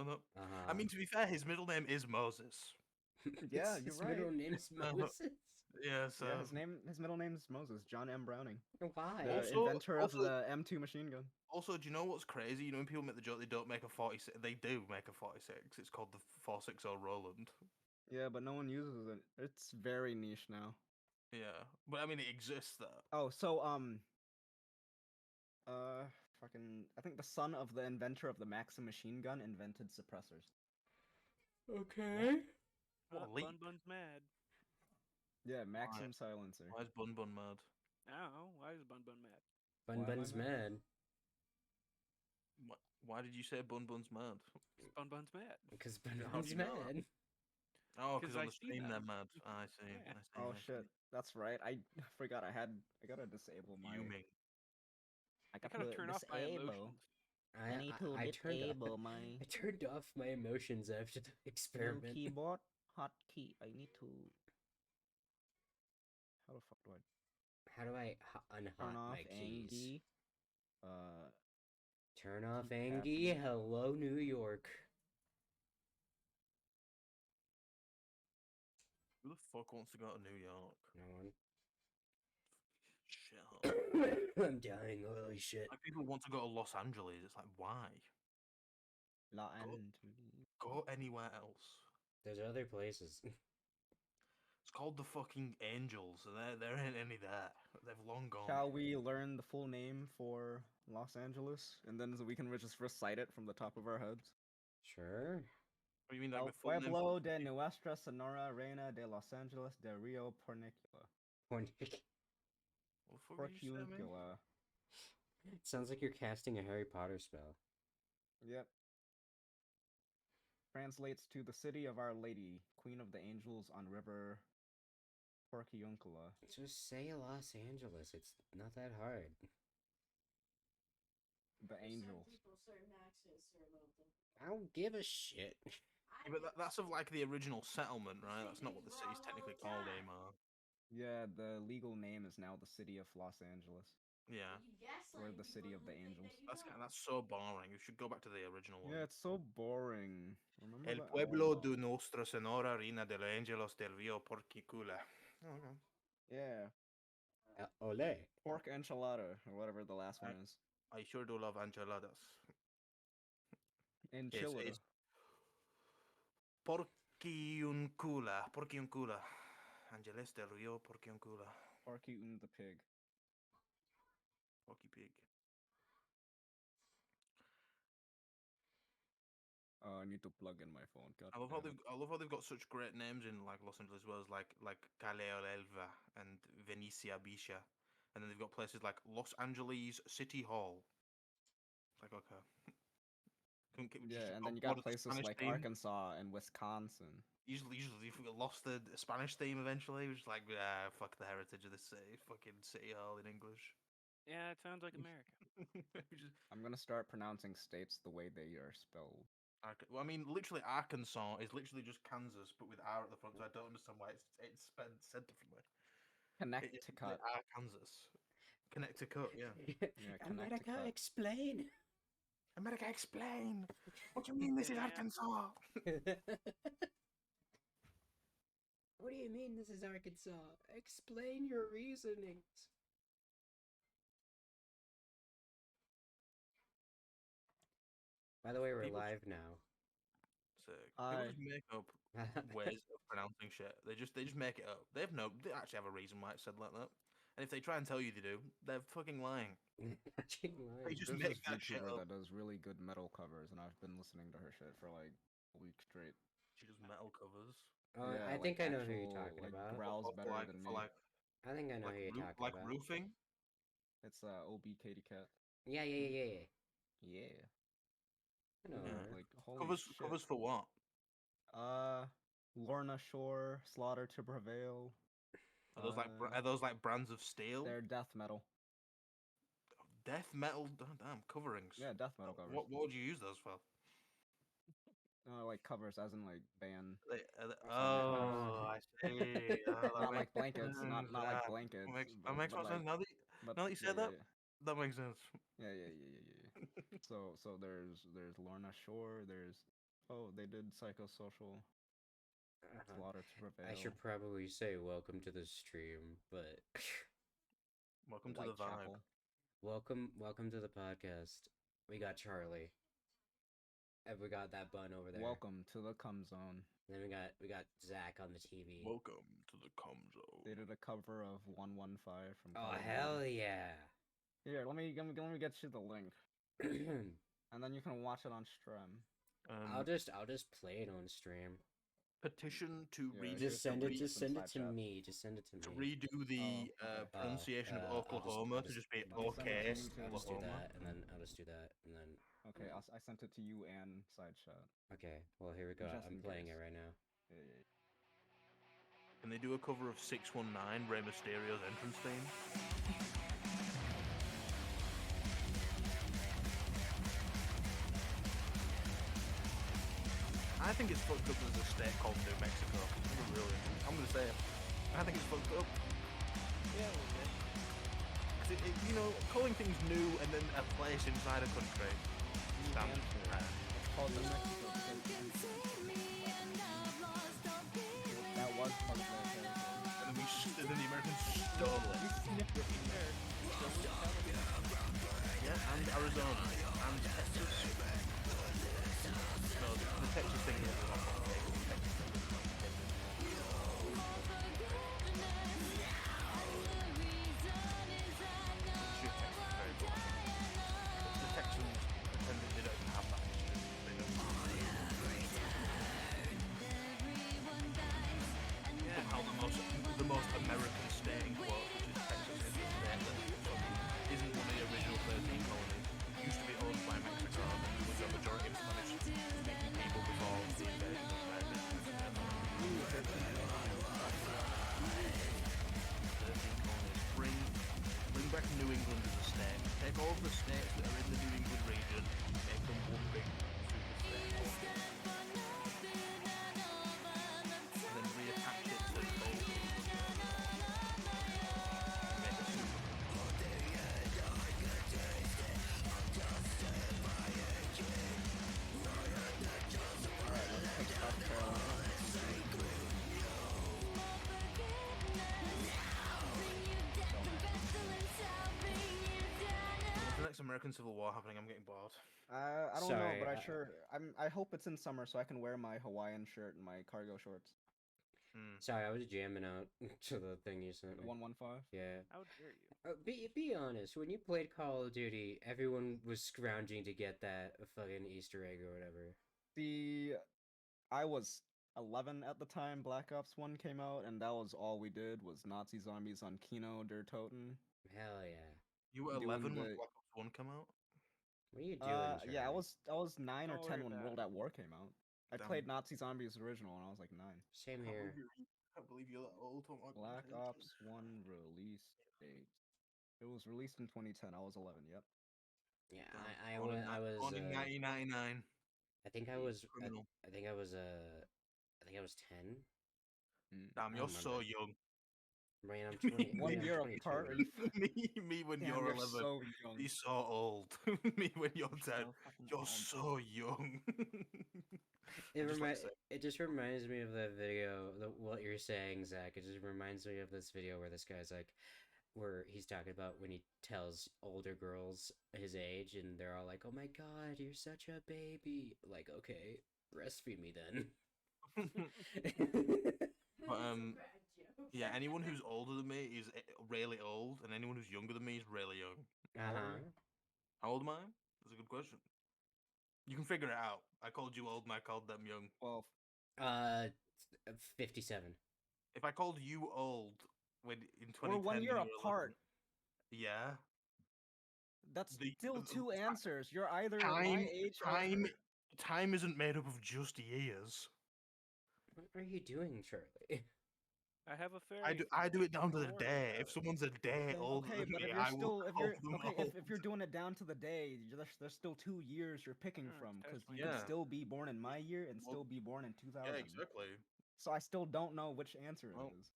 know that? I Uh-huh. mean, to be fair, his middle name is Moses. Yeah, you're His right. middle name's Uh, Moses. yeah, Yeah, so his middle name is Moses, John M. Browning, Why? the also, inventor of also, the M2 machine gun. also, do you know what's crazy? You know when people make the joke they don't make a 46, they do make a 46. It's called the 460 Roland. Yeah, but no one uses it. It's very niche now. Yeah, but I mean it exists there. Oh, so fucking, I think the son of the inventor of the Maxim machine gun invented suppressors. Okay. What a Bun leap! Bun's mad. Yeah, Why? Maxim silencer. Why is Bun Bun mad? I don't know. Why is Bun mad? Bun Why am I Bun's mad? mad. Why did you say Bun Bun's mad? Bun's mad. Because Bun How do Bun's you know that? mad. Oh, 'Cause because on I the see stream they're them. mad. I see. Yeah. I see. Oh I shit, see. that's right. I forgot I gotta disable my. Fuming. I I got kind of to turn off my disable. emotions. I need to I turned off, disable my I turned off my emotions after the new experiment. keyboard hotkey. I need to. How the fuck do I How do I turn unhot off my keys? Angie? Turn off keycap Angie. mode. Hello, New York. Who the fuck wants to go to New York? No one. Shit. I'm dying. Holy shit. Like people want to go to Los Angeles. It's like why? La Go, Angeles. go anywhere else. There's other places. It's called the fucking Angels, and there ain't any there. They've long gone. Shall we learn the full name for Los Angeles, and then we can just recite it from the top of our heads? Sure. What do you mean, like El the full name? Pueblo de Nuestra Sonora Reina de Los Angeles de Rio Pornicula. Pornic. What the fuck did you say, man? Porciuncula. Sounds like you're casting a Harry Potter spell. Yep. Translates to the city of Our Lady, Queen of the Angels on River Porciuncula. Just say Los Angeles. It's not that hard. The Angels. I don't give a shit. Yeah, but that's of like the original settlement, right? That's not what the city's technically called anymore. Yeah, the legal name is now the city of Los Angeles. Yeah. Or the city of the Angels. That's so boring. You should go back to the original one. Yeah, it's so boring. Remember El that pueblo album? de Nostra Senora Reina de los Angelos del Rio Porcicula. Okay. Yeah. Ole. Pork enchilada, or whatever the last one is. I sure do love enchiladas. Enchilada. It's Porciuncula. Porciuncula. Angeles del Rio Porciuncula. Porky the pig. Porky pig. I need to plug in my phone. God I love damn it. I love how they've got such great names in like Los Angeles as well as like Caleo Elva and Venecia Bisha, and then they've got places like Los Angeles City Hall. It's like okay. Yeah, and then you got places like Arkansas and Wisconsin. Usually if we lost the Spanish theme eventually, we're just like, fuck the heritage of the city, fucking City Hall in English. Yeah, it sounds like America. I'm gonna start pronouncing states the way they are spelled. Well, I mean, literally Arkansas is literally just Kansas, but with R at the front, so I don't understand why it's said differently. Connecticut. Arkansas. Connecticut, yeah. Yeah, America, Connecticut. explain. America, explain. What do you mean this is Yeah. Arkansas? What do you mean this is Arkansas? Explain your reasonings. By the way, we're People- live now. Sick. People just make up ways of pronouncing shit. They just make it up. They actually have a reason why it's said like that. And if they try and tell you they do, they're fucking lying. They just There's make this that shit VTuber up. that does really good metal covers, and I've been listening to her shit for like a week straight. She does metal covers. Yeah, I like think I know who you're actual, talking like, about. growls better like, than for me. like I think I know who you're talking like about. roofing. It's OB Katie Cat. Yeah. Yeah. I know Yeah. her. Like holy shit. Covers for what? Lorna Shore, Slaughter to Prevail. Are those like brands of steel? They're death metal. Death metal, damn coverings. Yeah, death metal covers. What would you use those for? Like covers, as in like band. Oh, I see. Not like blankets. Not like blankets. That makes more sense. Now that you said that, that makes sense. Yeah. So there's Lorna Shore. There's Oh, they did psychosocial slaughter to prevail. I should probably say welcome to the stream, but Welcome to the vibe. welcome to the podcast. We got Charlie. And we got that bun over there. Welcome to the cum zone. And then we got Zach on the TV. Welcome to the cum zone. They did a cover of 115 from. Oh Call of hell Duty. yeah! Here, let me get you the link, and then you can watch it on stream. I'll just play it on stream. Petition to Yeah, redo. Just send it to Snapchat. me. Just send it to To me. redo the pronunciation of Oklahoma to just be I'll send it to okay. you too. I'll just do Oklahoma. that, and then I'll just do that, and then. Okay, I sent it to you and side chat. Okay, well here we go. Just I'm in playing it case. right now. Yeah. Can they do a cover of 619, Rey Mysterio's entrance theme? I think it's fucked up that there's a state called New Mexico. Really, I'm gonna say it. I think it's fucked up. Yeah, okay. 'Cause you know, calling things new and then a place inside a country. Stands It's called the Mexico State. That was part of their territory. And then the Americans stole it. You sniffed it in there. Yeah, and Arizona and Texas. No, the Texas thing is not the Texans pretend they don't have that history. They don't. Somehow the most American state in quotes, which is Texas, is the state that isn't one of the original 13 colonies. It used to be owned by Mexico, and then there was a majority of Spanish-speaking people before the invasion of America. 13 colonies. Bring back New England as a state. Take all of the states that are in the New England region, make them one big super state. And then reattach it to gold. Make a super. South Carolina. When's the next American Civil War happening? I'm getting bored. I don't know, Sorry, but I hope it's in summer so I can wear my Hawaiian shirt and my cargo shorts. Sorry, I was jamming out to the thing you sent me. 115. Yeah. How dare you? Be honest. When you played Call of Duty, everyone was scrounging to get that fucking Easter egg or whatever. I was 11 at the time Black Ops 1 came out, and that was all we did was Nazi zombies on Kino der Toten. Hell yeah. You were Doing 11 when the- Black Ops 1 came out? What are you doing? Yeah, I Charlie? was 9 or Don't 10 worry when about World it. at War came out. I Damn. played Nazi Zombies original when I was like 9. Same here. I can't believe you're that old. Oh my Black God. Ops 1 release date. It was released in 2010. I was 11. Yep. Yeah, Damn. I Born in was. Born in 1999. I think I was. Criminal. I think I was. I think I was 10. Damn, I you're don't so remember. young. Man, I'm 20. One man, I'm year 22. apart. Are you me when Damn, you're you're 11. so young. He's so old. me when you're 10. So fucking You're old. so young. It just reminds me of that video, what you're saying, Zach. It just reminds me of this video where this guy's like, where he's talking about when he tells older girls his age, and they're all like, "Oh my god, you're such a baby." Like, okay, breastfeed me then. But, yeah, anyone who's older than me is really old, and anyone who's younger than me is really young. How old am I? That's a good question. You can figure it out. I called you old and I called them young. 12. 57. If I called you old when in 2010, We're 1 year you were 11, apart. Yeah. That's The- still the- two answers. You're either Time, my age or time isn't made up of just years. What are you doing, Charlie? I have a fairy. I do it down to the Don't worry day. about If it. someo's a day older Okay, than but me, if I you're will still if call you're them okay old. if you're doing it down to the day, there's still 2 years you're picking Hmm, from because that's you fine. can Yeah. still be born in my year and Well, still be born in 2000. Yeah, exactly. So I still don't know which answer it Well, is.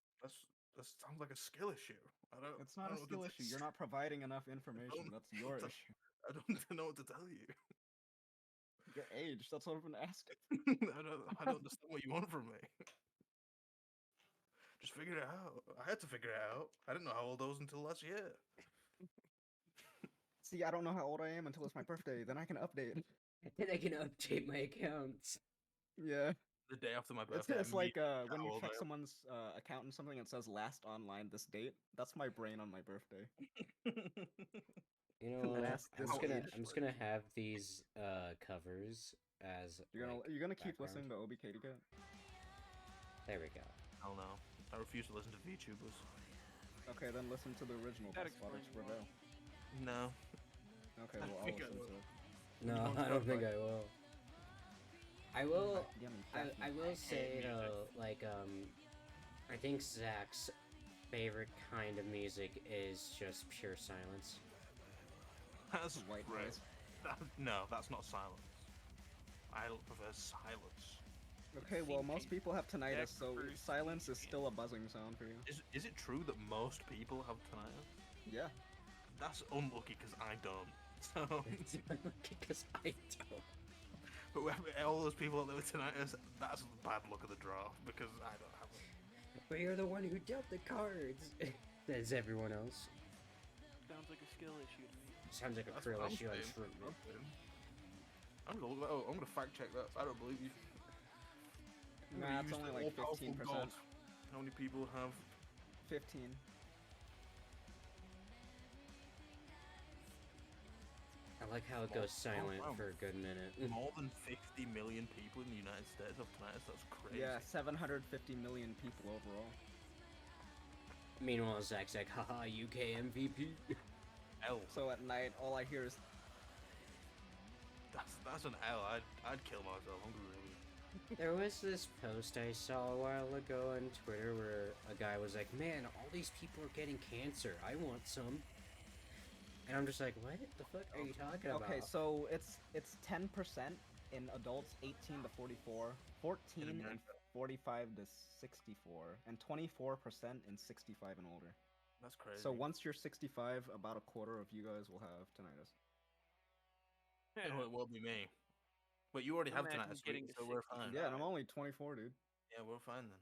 That sounds like a skill issue. I don't. It's I not a don't know what skill to issue. say. You're not providing enough information. don't That's know your what to- issue. I don't know what to tell you. Your age. That's what I've been asking. I don't understand what you want from me. Just figure it out. I had to figure it out. I didn't know how old I was until last year. See, I don't know how old I am until it's my birthday. Then I can update. Then I can update my accounts. Yeah. The day after my It's, birthday, it's like when how you old check I am. someone's account and something, it says last online this date. That's my brain on my birthday. You know what? Last I'm this just gonna age. I'm just gonna have these covers as You're like, gonna keep background. listening to Obi Katie Cat? There we go. Hell no. I refuse to listen to VTubers. Okay, then listen to the original That Best Butters explains why. Prevail. No. Okay, I well I'll think I listen will. to it. No, one's I don't got, think like- I will. I will. Yummy, I yummy. will say music. though, like I think Zach's favorite kind of music is just pure silence. That's White great. noise. No, that's not silence. I prefer silence. Okay, well most people have tinnitus, Zach so prefers silence is music. still a buzzing sound for you. Is it true that most people have tinnitus? Yeah. That's unlucky because I don't. So, Because I don't. but all those people that live with tinnitus, that's bad luck of the draw because I don't have it. But you're the one who dealt the cards. That's everyone else. Sounds like a skill issue to me. Sounds like a That's krill what I'm issue on saying. Shroom. I'm gonna look that up. I'm gonna fact check that. I don't believe you. I'm gonna Nah, it's use only the like all-powerful 15%. God. How many people have? 15. I like how it goes silent wow. for a good minute. More than 50 million people in the United States have tinnitus. That's crazy. Yeah, 750 million people overall. Meanwhile, Zach's like, haha, UK MVP. L. So at night, all I hear is That's an L. I'd kill myself. I'm really. There was this post I saw a while ago on Twitter where a guy was like, man, all these people are getting cancer. I want some. And I'm just like, what the fuck are you talking about? okay, so it's 10% in adults 18 to 44, 14 in America. 45 to 64, and 24% in 65 and older. That's crazy. So once you're 65, about a quarter of you guys will have tinnitus. Oh, it will be me. But you already have Imagine tinnitus, getting so to we're 60. fine. Yeah, and I'm only 24, dude. Yeah, we're fine then.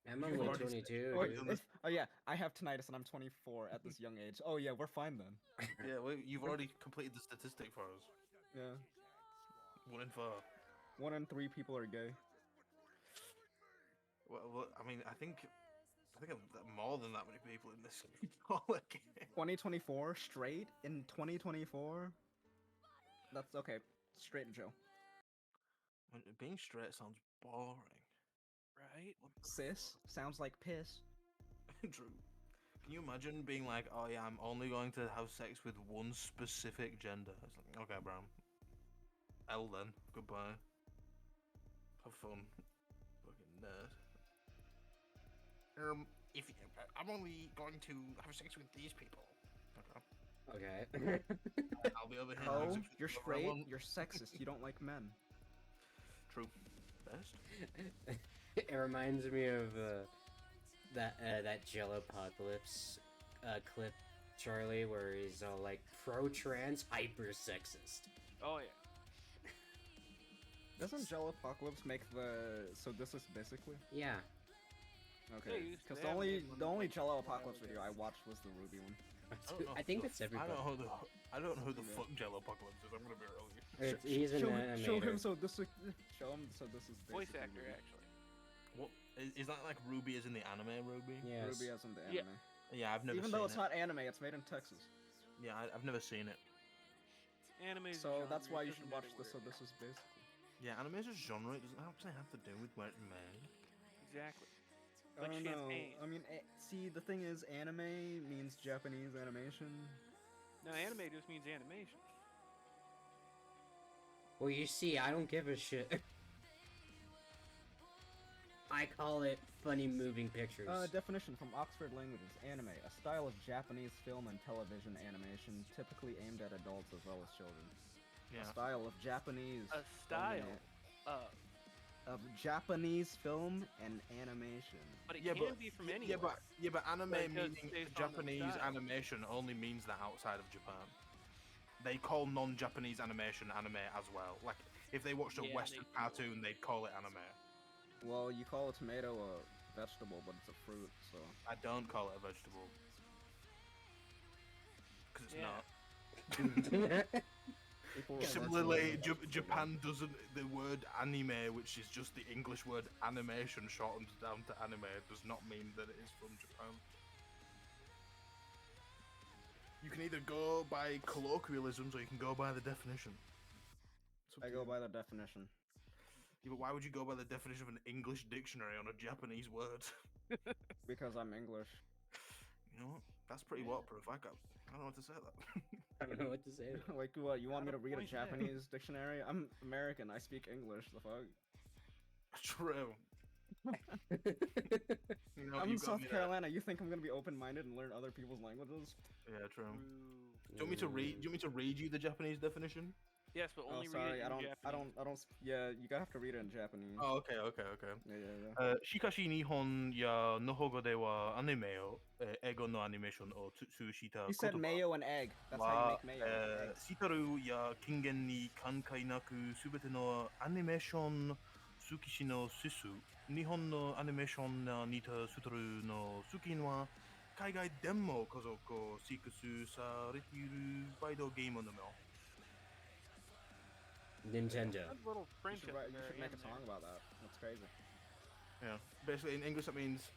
I'm You've only already 22, Oh, dude. oh yeah, I have tinnitus and I'm 24 at this young age. Oh yeah, we're fine then. Yeah, you've already completed the statistic for us. Yeah, 1 in 4. 1 in 3 people are gay. Well, I mean, I think more than that many people in this game. 2024 straight in 2024. That's okay. Straight and Joe. Being straight sounds boring. Right? Cis sounds like piss. True. Can you imagine being like, oh yeah, I'm only going to have sex with one specific gender? It's like, okay, bro. L then. Goodbye. Have fun. Fucking nerd. If I'm only going to have sex with these people. Okay. Okay. I'll be over here. Oh, having sex you're with whoever I straight. want. You're sexist. You don't like men. True. Best. It reminds me of that Jellopocalypse clip, Charlie, where he's all like pro-trans, hyper-sexist. Oh yeah. Doesn't Jellopocalypse make the so this is basically? Yeah. Okay, you- because they the have only made one the of only those Jellopocalypse a while video I ago. watched was the Ruby one. I think that's everybody. I don't know who the Yeah. fuck Jellopocalypse is. I'm gonna be real. He's an show animator. him so this is show him so this is Voice basically actor, Ruby. actually. What is that like? Ruby is in the anime Ruby. Yes. Ruby as in the Yeah. anime. Yeah, I've never Even seen though it's it. not anime, it's made in Texas. Yeah, I've never seen it. Anime. is a So that's genre, why it you doesn't should watch matter this. where So it this is basically. Yeah, anime is a genre. It doesn't actually have to do with where it's made. Exactly. I Like don't know. champagne. I mean, see, the thing is, anime means Japanese animation. No, anime just means animation. Well, you see, I don't give a shit. I call it funny moving pictures. Definition from Oxford Languages: anime, a style of Japanese film and television animation typically aimed at adults as well as children. Yeah. A style of Japanese. A film style and of. of Japanese film and animation. But it Yeah, can but be from anywhere. yeah, but anime Because meaning based on the Japanese style. animation only means that outside of Japan. they call non-Japanese animation anime as well. Like, if they watched a Yeah, Western they do. cartoon, they'd call it anime. Well, you call a tomato a vegetable, but it's a fruit, so. I don't call it a vegetable. Because it's Yeah. not. People refer to Similarly, it as Japan doesn't. The word anime, which is just the English word animation shortened down to anime, does not mean that it is from Japan. You can either go by colloquialisms or you can go by the definition. It's up I to go you. by the definition. Yeah, but why would you go by the definition of an English dictionary on a Japanese word? Because I'm English. You know what? That's pretty waterproof. I don't know what to say to that. I don't know what to say. Like, what, you want me Got to a read a point there. Japanese dictionary? I'm American, I speak English, the fuck? True. You know, I'm you in got South me there. Carolina, you think I'm gonna be open-minded and learn other people's languages? Yeah, true. True. Do you want me to read? Do you want me to read you the Japanese definition? Yes, but Oh, only read sorry, it in Japanese. yeah, you gotta have to read it in Japanese. Oh, okay. Yeah. しかし日本やのほごではアニメを、英語のアニメーションを通した You 言 said 葉 mayo and egg. That's how は you make mayo. Eggs. シタルや近現に関係なくすべてのアニメーション好きしの指数日本のアニメーションに似たストーリーの好きは海外でも家族を飼育されているバイドゲームのも Nintendo. That's a little You French should, at the you should very make a end song there. about that. That's crazy. Yeah, basically in English that means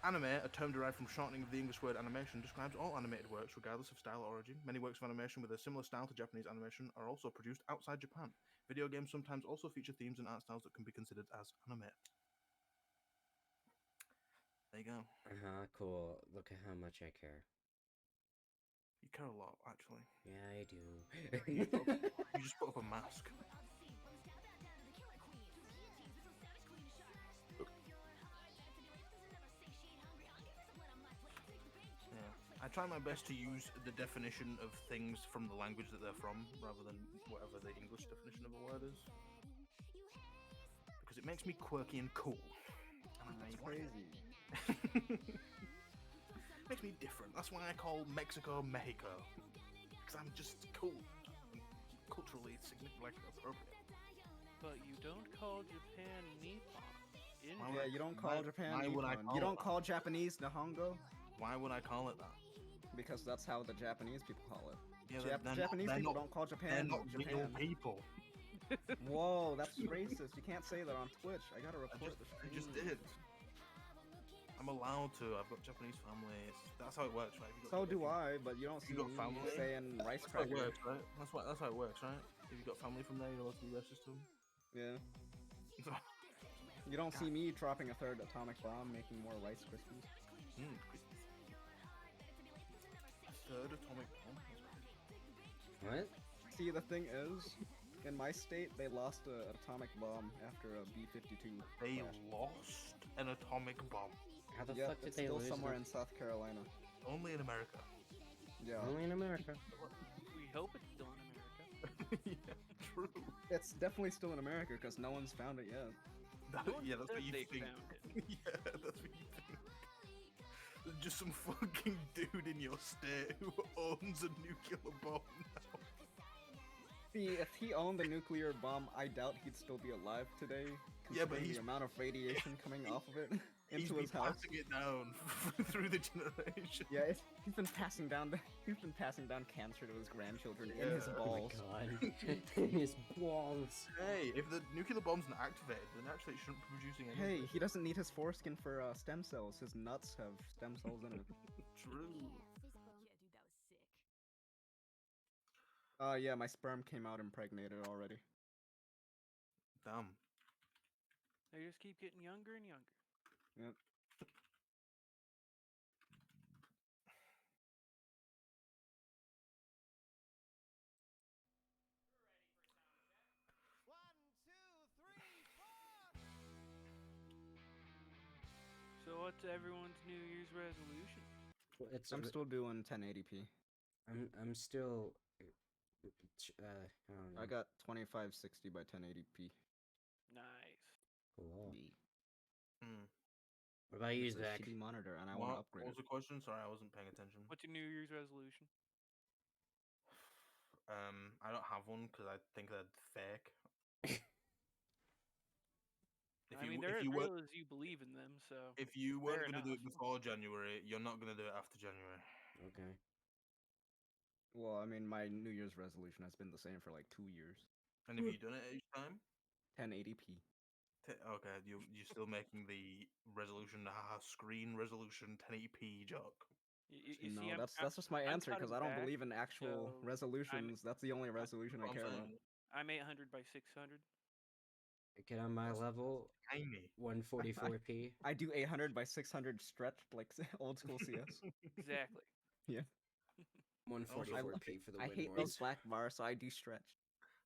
anime, a term derived from shortening of the English word animation, describes all animated works regardless of style or origin. Many works of animation with a similar style to Japanese animation are also produced outside Japan. Video games sometimes also feature themes and art styles that can be considered as anime. There you go. Cool. Look at how much I care. You care a lot, actually. Yeah, I do. You just put up a mask. Yeah. I try my best to use the definition of things from the language that they're from, rather than whatever the English definition of a word is. Because it makes me quirky and cool. And That's I crazy. makes me different. That's why I call Mexico Mexico. Because I'm just cool. And culturally significant, like appropriate. But you don't call Japan Nippon. Why would Yeah, I- you don't call Japan why would I Nippon. call You it don't that? call Japanese Nihongo? Why would I call it that? Because that's how the Japanese people call it. Yeah, Japanese people don't call They're Japan not real Japan. people. Whoa, that's racist. You can't say that on Twitch. I gotta report the I just stream. did. I'm allowed to. I've got Japanese family. That's how it works, right? If So if do I, but you don't see you got me family? saying rice That's how it cracker. works, right? That's how it works, right? If you got family from there, you're allowed to be racist to them. Yeah. So, You don't see me dropping a third atomic bomb, making more Rice Krispies. Third atomic bomb. What? See, the thing is, in my state, they lost an atomic bomb after a B-52 They crash. lost an atomic bomb. How the Yep, fuck did it's they still lose somewhere them? in South Carolina. Only in America. Yeah. Only in America. We hope it's still in America. Yeah, true. It's definitely still in America because no one's found it yet. No one Yeah, that's what said you they think. found it. Yeah, that's what you think. There's just some fucking dude in your state who owns a nuclear bomb now. See, if he owned the nuclear bomb, I doubt he'd still be alive today. Yeah, but considering he's- the amount of radiation coming off of it He's into been his house. passing it down through the generation. Yeah, he's been passing down cancer to his grandchildren in his Yeah. Oh balls. my god. His balls. Hey, if the nuclear bomb's not activated, then actually it shouldn't be producing any. Hey, he doesn't need his foreskin for stem cells. His nuts have stem cells in it. True. Yeah, my sperm came out impregnated already. Damn. They just keep getting younger and younger. Yep. So what's everyone's New Year's resolution? Well, it's I'm still doing 1080p. I'm still I don't know. I got 2560 by 1080p. Nice. Cool. Hmm. What about you, It's a Zach? shitty monitor, and I want to What upgrade was it. the question? Sorry, I wasn't paying attention. What's your New Year's resolution? I don't have one because I think they're fake. I mean, they're as real as you believe in them, so. If you weren't going to do it before January, you're not going to do it after January. Okay. Well, I mean, my New Year's resolution has been the same for like 2 years. And have you done it each time? 1080p. Okay, you're still making the resolution, screen resolution 1080p joke. You no, see, that's just my answer because I don't back, believe in actual resolutions. That's the only resolution I care about. I'm 800 by 600. Get on my level. Tiny. 144p. I do 800 by 600 stretched like old school CS. Exactly. Yeah. 144p for the win. I hate those black bars, so I do stretch.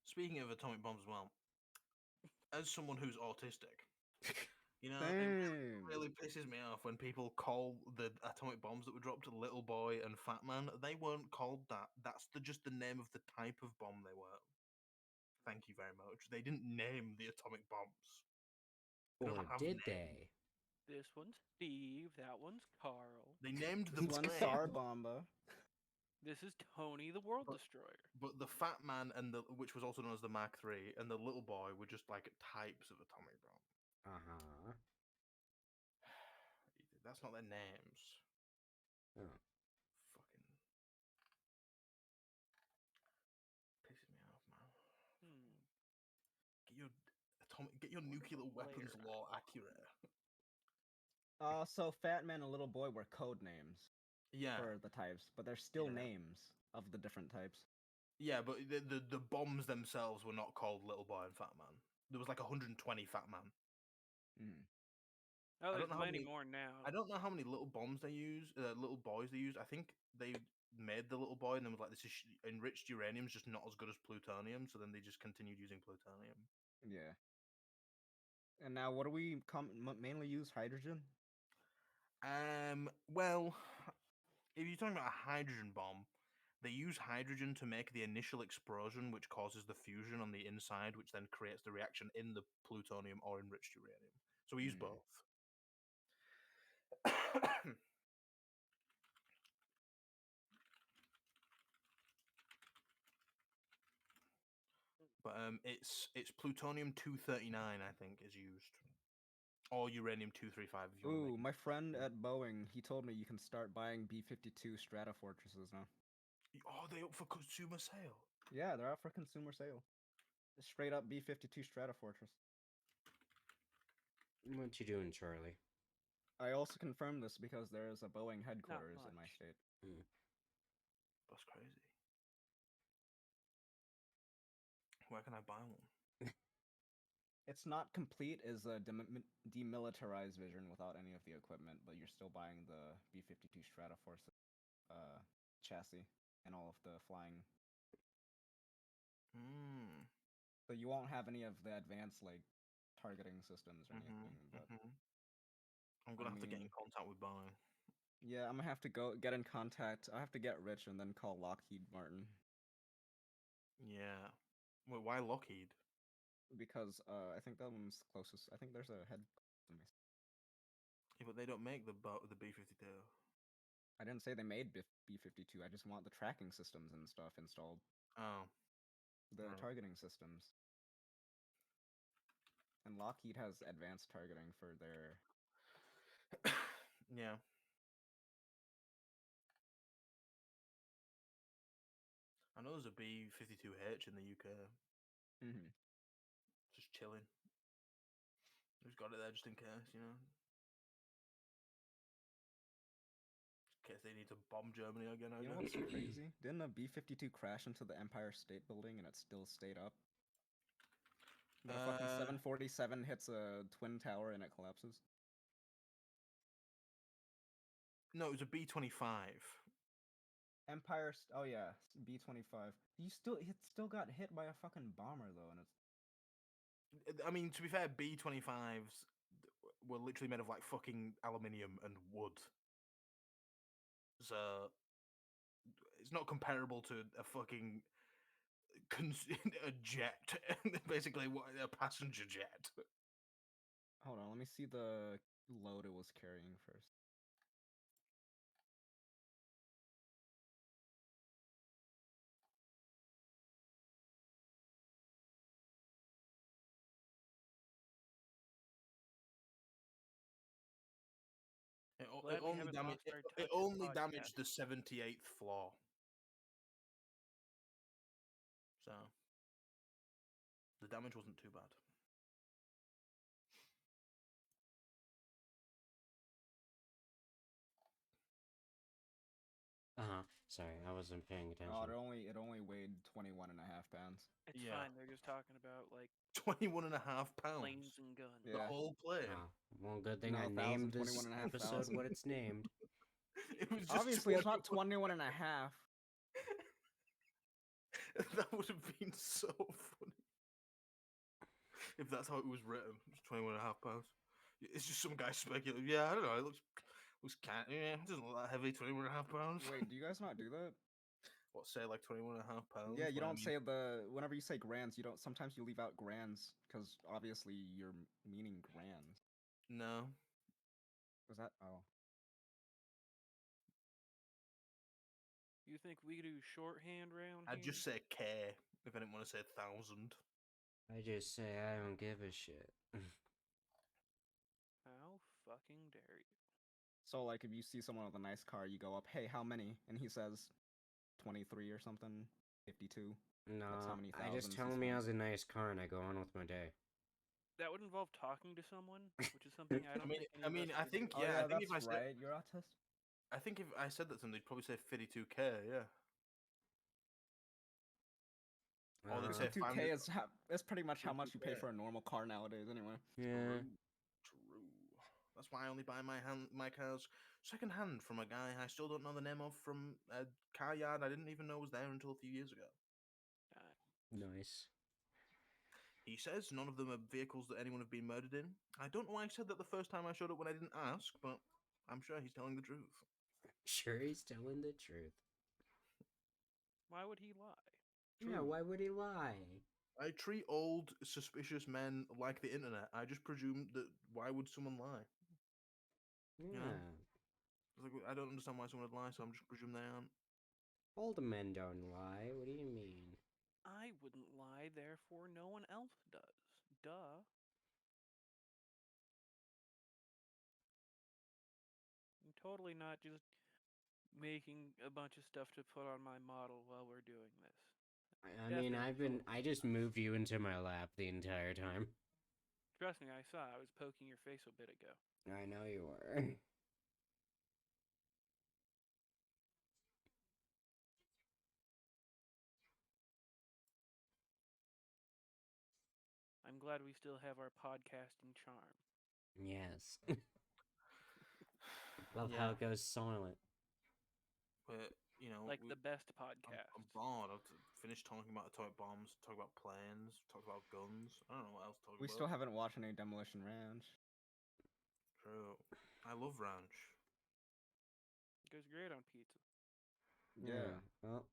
Speaking of atomic bombs as well, as someone who's autistic, you know, Same. it really pisses me off when people call the atomic bombs that were dropped to Little Boy and Fat Man. They weren't called that. That's just the name of the type of bomb they were. Thank you very much. They didn't name the atomic bombs. Or did they? This one's Steve. That one's Carl. They named the one Star Bomba. This is Tony, the World Destroyer. But the Fat Man and which was also known as the Mark III, and the Little Boy were just like types of atomic bomb. That's not their names. Oh. Fucking pisses me off, man. Get your nuclear weapons law accurate. So Fat Man and Little Boy were code names. Yeah. For the types, but they're still names of the different types. Yeah, but the bombs themselves were not called Little Boy and Fat Man. There was like 120 Fat Man. Mm. Oh, there's many more now. I don't know how many little bombs they use, little boys they use. I think they made the Little Boy and then was like, this is enriched uranium's just not as good as plutonium, so then they just continued using plutonium. Yeah. And now, what do we mainly use? Hydrogen? Well, if you're talking about a hydrogen bomb, they use hydrogen to make the initial explosion, which causes the fusion on the inside, which then creates the reaction in the plutonium or enriched uranium. So we use both. But it's plutonium-239, I think, is used, or uranium-235. If you Ooh, my friend at Boeing, he told me you can start buying B-52 Stratofortresses now. Oh, they up for consumer sale? Yeah, they're out for consumer sale. Straight up B-52 Stratofortress. What you doing, Charlie? I also confirmed this because there is a Boeing headquarters in my state. That's crazy. Where can I buy one? It's not complete as a demilitarized version without any of the equipment, but you're still buying the B-52 Stratoforce chassis and all of the flying. So you won't have any of the advanced like targeting systems or anything. But I'm gonna have to get in contact with Boeing. Yeah, I'm gonna have to get in contact. I have to get rich and then call Lockheed Martin. Yeah. Wait, why Lockheed? Because I think that one's closest. I think there's a head. Yeah, but they don't make the B-52. I didn't say they made B-52. I just want the tracking systems and stuff installed. Oh. The targeting systems. And Lockheed has advanced targeting for their... Yeah. I know there's a B-52H in the UK. Just chilling. Just got it there just in case, you know? Just in case they need to bomb Germany again, I guess. You know what's crazy? Didn't a B-52 crash into the Empire State Building and it still stayed up? The fucking 747 hits a twin tower and it collapses? No, it was a B-25. Oh yeah, B-25. It still got hit by a fucking bomber though, and it's... I mean, to be fair, B-25s were literally made of like fucking aluminium and wood. So it's not comparable to a fucking a jet, basically a passenger jet. Hold on, let me see the load it was carrying first. glad we haven't lost our touch it in only podcast. damaged the 78th floor. So the damage wasn't too bad. Sorry, I wasn't paying attention. Oh, it only weighed 21 and a half pounds. It's Yeah. fine. They're just talking about like 21 and a half pounds. planes and guns. The Yeah. whole plane. Oh, well, good thing No, I named this 21 and a half episode thousand. what it's named. It was just Obviously, it's not 21 and a half. That would have been so funny. If that's how it was written, it's 21 and a half pounds. It's just some guy speculating. Yeah, I don't know. It looks yeah, it doesn't look that heavy. 21 and a half pounds. Wait, do you guys not do that? What, say like 21 and a half pounds? Yeah, you when don't you- say whenever you say grands, you don't. Sometimes you leave out grands because obviously you're meaning grands. No. Was that? Oh. You think we do shorthand round I'd here? just say K if I didn't want to say 1,000. I just say I don't give a shit. How fucking dare you? So like, if you see someone with a nice car, you go up, "Hey, how many?" And he says, 23 or something, 52. No, how many I just thousands tell this him he was. has a nice car and I go on with my day. That would involve talking to someone, which is something I don't think any I of mean, us I would do. think Oh, yeah, I think that's if I said, right. You're autistic. I think if I said that to them, they'd probably say 52K. Yeah. Or they'd say 2K is that's pretty much how much you pay 52K. for a normal car nowadays, anyway. Yeah. True. That's why I only buy my cars second hand from a guy I still don't know the name of from a car yard I didn't even know was there until a few years ago. Nice. He says none of them are vehicles that anyone have been murdered in. I don't know why he said that the first time I showed up when I didn't ask, but I'm sure he's telling the truth. Sure, he's telling the truth. Why would he lie? Yeah, True. why would he lie? I treat old, suspicious men like the internet. I just presume that why would someone lie? Yeah. It's like, I don't understand why someone would lie, so I'm just presume they aren't. Old men don't lie. What do you mean? I wouldn't lie, therefore no one else does. Duh. I'm totally not just making a bunch of stuff to put on my model while we're doing this. I mean, I just moved you into my lap the entire time. Trust me, I saw. I was poking your face a bit ago. I know you were. I'm glad we still have our podcasting charm. Yes. Love how it goes silent. But, you know, Like the best podcast. I'm bored. I've finished talking about atomic bombs, talk about planes, talk about guns. I don't know what else to talk We about. still haven't watched any Demolition Ranch. True. I love Ranch. It goes great on pizza. Yeah. Well,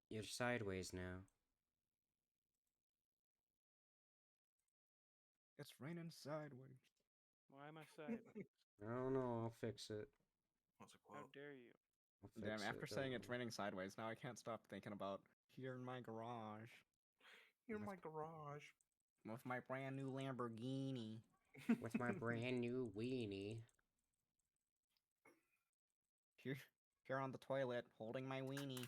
you're sideways now. It's raining sideways. Why am I sideways? I don't know. I'll fix it. What's a How quote? dare you? I'll Damn, fix after it, saying don't it's worry. raining sideways, now I can't stop thinking about here in my garage Here in my garage. with my brand new Lamborghini. With my brand new weenie. Here on the toilet, holding my weenie.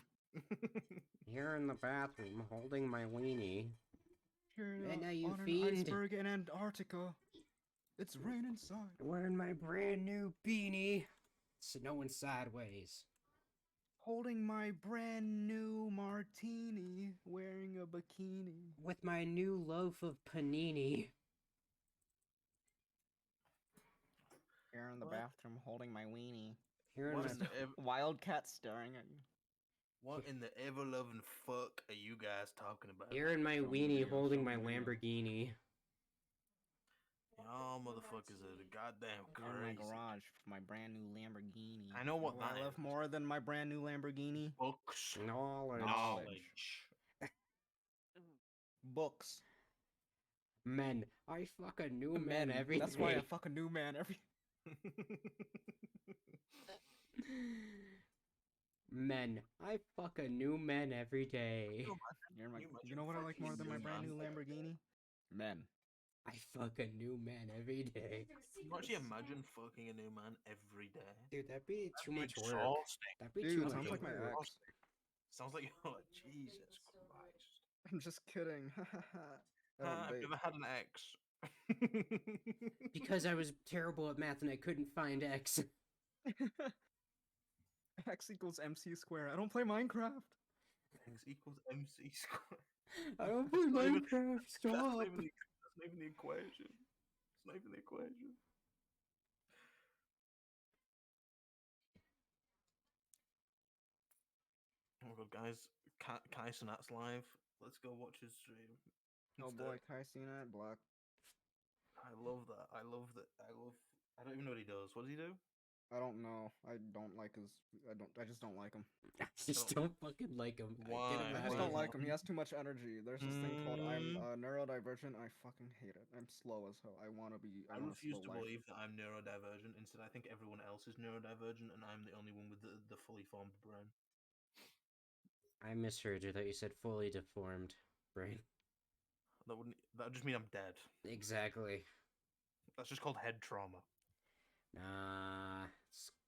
Here in the bathroom, holding my weenie. Here And now you on an fiend. iceberg in Antarctica. It's raining sideways. Wearing my brand new beanie. Snowing sideways. Holding my brand new martini, wearing a bikini. With my new loaf of panini. Here in the What? bathroom, holding my weenie. Here in What my in the Wildcat staring at you. what in the ever loving fuck are you guys talking about? Here in my Show me weenie, video, holding show my me video. Lamborghini. Y'all motherfuckers are goddamn Here in my crazy. garage, with my brand new Lamborghini. I know what You that I love is. more than my brand new Lamborghini. Books. Knowledge. Knowledge. Books. Men. I fuck a new man every That's why I day. fuck a new man every. Men. I fuck a new man every day. You're my, You you know what I like more than my brand new Lamborghini? Men. I fuck a new man every day. Can you actually imagine fucking a new man every day? Dude, that'd be too That'd be much work. exhausting. That'd be Dude, too much sounds like my work. ex. Sounds like you're like, Jesus Christ. I'm just kidding. I don't I've date. never had an ex. Because I was terrible at math and I couldn't find X. X equals MC square. I don't play Minecraft. X equals MC squared. I don't play That's not even- Minecraft. That's Stop. not even the equation. It's not even the equation. Oh my god, guys. Kai Cenat's live. Let's go watch his stream. Oh instead. boy, Kai Cenat, Block. I love that. I don't even know what he does. What does he do? I don't know. I don't like his. I just don't like him. I just don't fucking like him. Why? Get him I out just of don't here. like him. He has too much energy. There's this thing called I'm Mm. neurodivergent. I fucking hate it. I'm slow as hell. I want to be. I want a refuse slow to life. believe that I'm neurodivergent. Instead, I think everyone else is neurodivergent, and I'm the only one with the fully formed brain. I misheard you. That you said fully deformed brain. That would just mean I'm dead. Exactly. That's just called head trauma. Nah,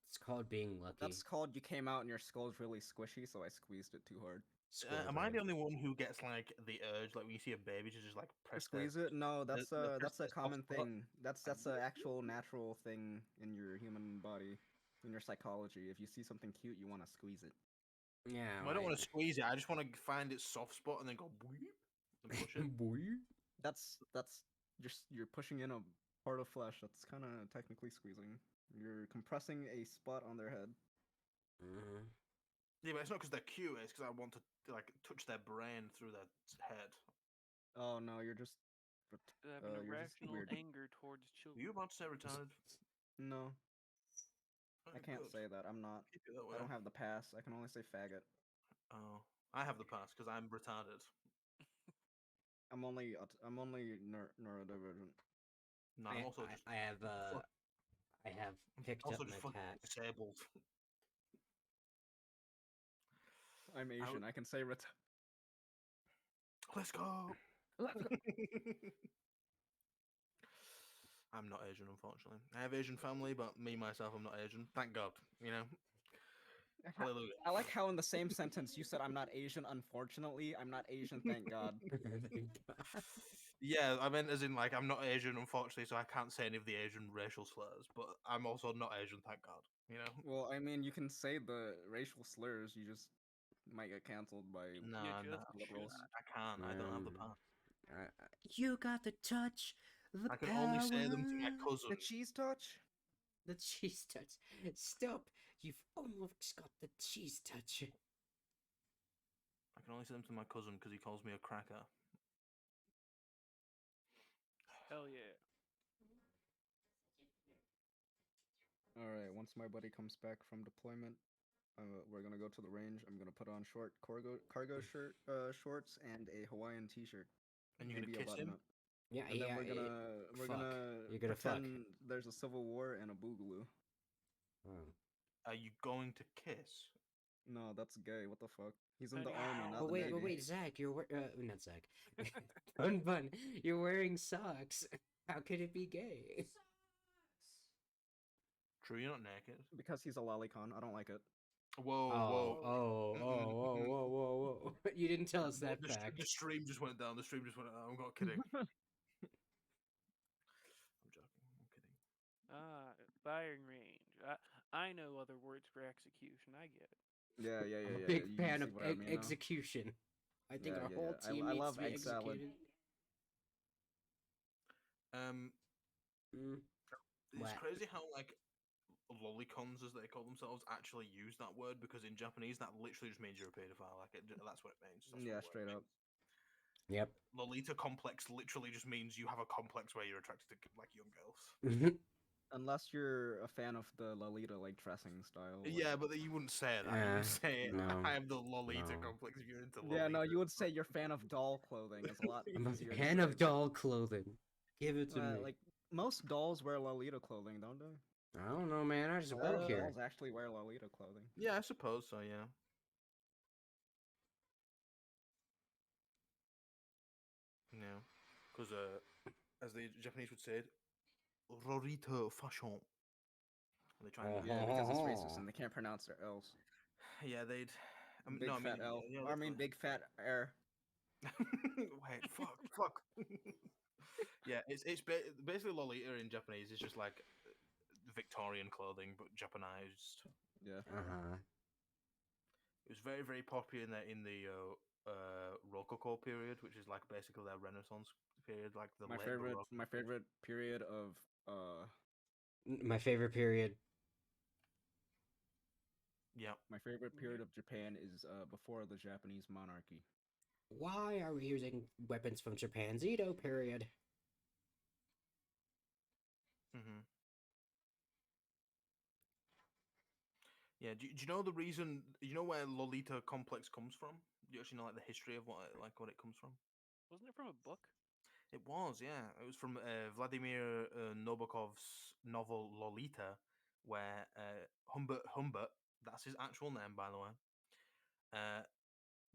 it's called being lucky. That's called you came out and your skull's really squishy, so I squeezed it too hard. Am I the only one who gets like the urge, like when you see a baby, to just like To press squeeze it? No, that's the that's a soft common spot? thing. That's an actual natural thing in your human body, in your psychology. If you see something cute, you want to squeeze it. Yeah. I don't want to squeeze it. I just want to find its soft spot and then go boop and push it. Boy. That's just you're pushing in a part of flesh. That's kind of technically squeezing. You're compressing a spot on their head. Mhm. Yeah, but it's not because they're cute. It's because I want to like touch their brain through their head. Oh no, you're just Have an you're just irrational weird. anger towards Were children. you about to say retarded? No, I can't Good. say that. I'm not. Keep it that I way. don't have the pass. I can only say faggot. Oh, I have the pass because I'm retarded. I'm only neurodivergent. No, I'm also just I have picked also up just my fucking cat. disabled. I'm Asian. I can say Let's go. Let's go. I'm not Asian, unfortunately. I have Asian family, but me myself, I'm not Asian. Thank God. You know. Hallelujah. I like how in the same sentence you said I'm not Asian. Unfortunately, I'm not Asian. Thank God. Yeah, I meant as in like I'm not Asian, unfortunately, so I can't say any of the Asian racial slurs. But I'm also not Asian, thank God. You know. Well, I mean, you can say the racial slurs. You just might get canceled by No, no, liberals. I can't. I don't have the pass. You got the touch. The I can only say them to my power. cousin. The cheese touch. The cheese touch. Stop. You've almost got the cheese touch. I can only say them to my cousin because he calls me a cracker. Hell yeah. All right. Once my buddy comes back from deployment, we're gonna go to the range. I'm gonna put on short cargo shorts and a Hawaiian T-shirt. And you're Maybe gonna a kiss him? button-up. Yeah, And then yeah. we're fuck. gonna You're gonna fuck. pretend there's a civil war and a boogaloo. Oh. Are you going to kiss? No, that's gay. What the fuck? He's in the Honey, army, ow. not But the wait, navy. wait, Zach, you're not Zach. Bun. You're wearing socks. How could it be gay? True, you're not naked. Because he's a lolicon. I don't like it. Whoa, Oh, whoa. whoa. You didn't tell us that The fact. stream just went down. The stream just went down. I'm not kidding. I'm joking. I'm kidding. Firing range. I know other words for execution. I get it. Yeah. I'm a You big fan see of what I mean now? execution. I think Yeah, our yeah, whole yeah. team I needs love to be egg salad. executed. Mm. It's What? crazy how like lolicons, as they call themselves, actually use that word because in Japanese that literally just means you're a pedophile. Like that's what it means. That's Yeah, what the word straight up. means. Yep. Lolita complex literally just means you have a complex where you're attracted to like young girls. Unless you're a fan of the Lolita like dressing style. like- Yeah, but you wouldn't say that. You would say no, I have the Lolita no. complex if you're into Lolita. Yeah, no, you would say you're a fan of doll clothing. It's a lot I'm a easier to fan say. of doll clothing. Give it to me. Like most dolls wear Lolita clothing, don't they? I don't know, man. I just A lot work of here. dolls actually wear Lolita clothing. Yeah, I suppose so. Yeah. Yeah, because as the Japanese would say it, Rorito fashion. And they try and Yeah, because it's racist and they can't pronounce their L's. yeah, they'd Big no, I fat mean, L. yeah, I mean, big fat R. Wait, fuck. Yeah, it's basically Lolita in Japanese is just like Victorian clothing but Japanized. Yeah. It was very very popular in the Rococo period, which is like basically their Renaissance period, like the My late favorite, Baroque. my favorite period of My favorite period. Yeah. my favorite period of Japan is before the Japanese monarchy. Why are we using weapons from Japan's Edo period? Mm-hmm. Yeah. Do you know the reason? You know where Lolita complex comes from? Do you actually know like the history of what it comes from? Wasn't it from a book? It was, yeah. It was from Vladimir Nabokov's novel Lolita, where Humbert, that's his actual name, by the way,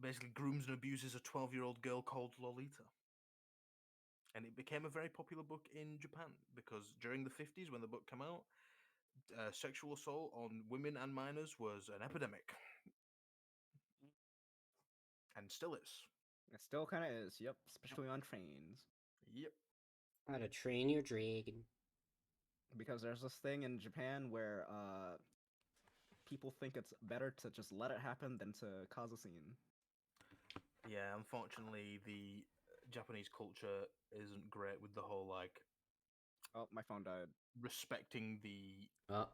basically grooms and abuses a 12-year-old girl called Lolita. And it became a very popular book in Japan because during the 50s, when the book came out, sexual assault on women and minors was an epidemic. And still is. It still kind of is. Yep, especially on trains. Yep. How to Train Your Dragon. Because there's this thing in Japan where people think it's better to just let it happen than to cause a scene. Yeah, unfortunately, the Japanese culture isn't great with the whole like Oh, my phone died. respecting the Oh.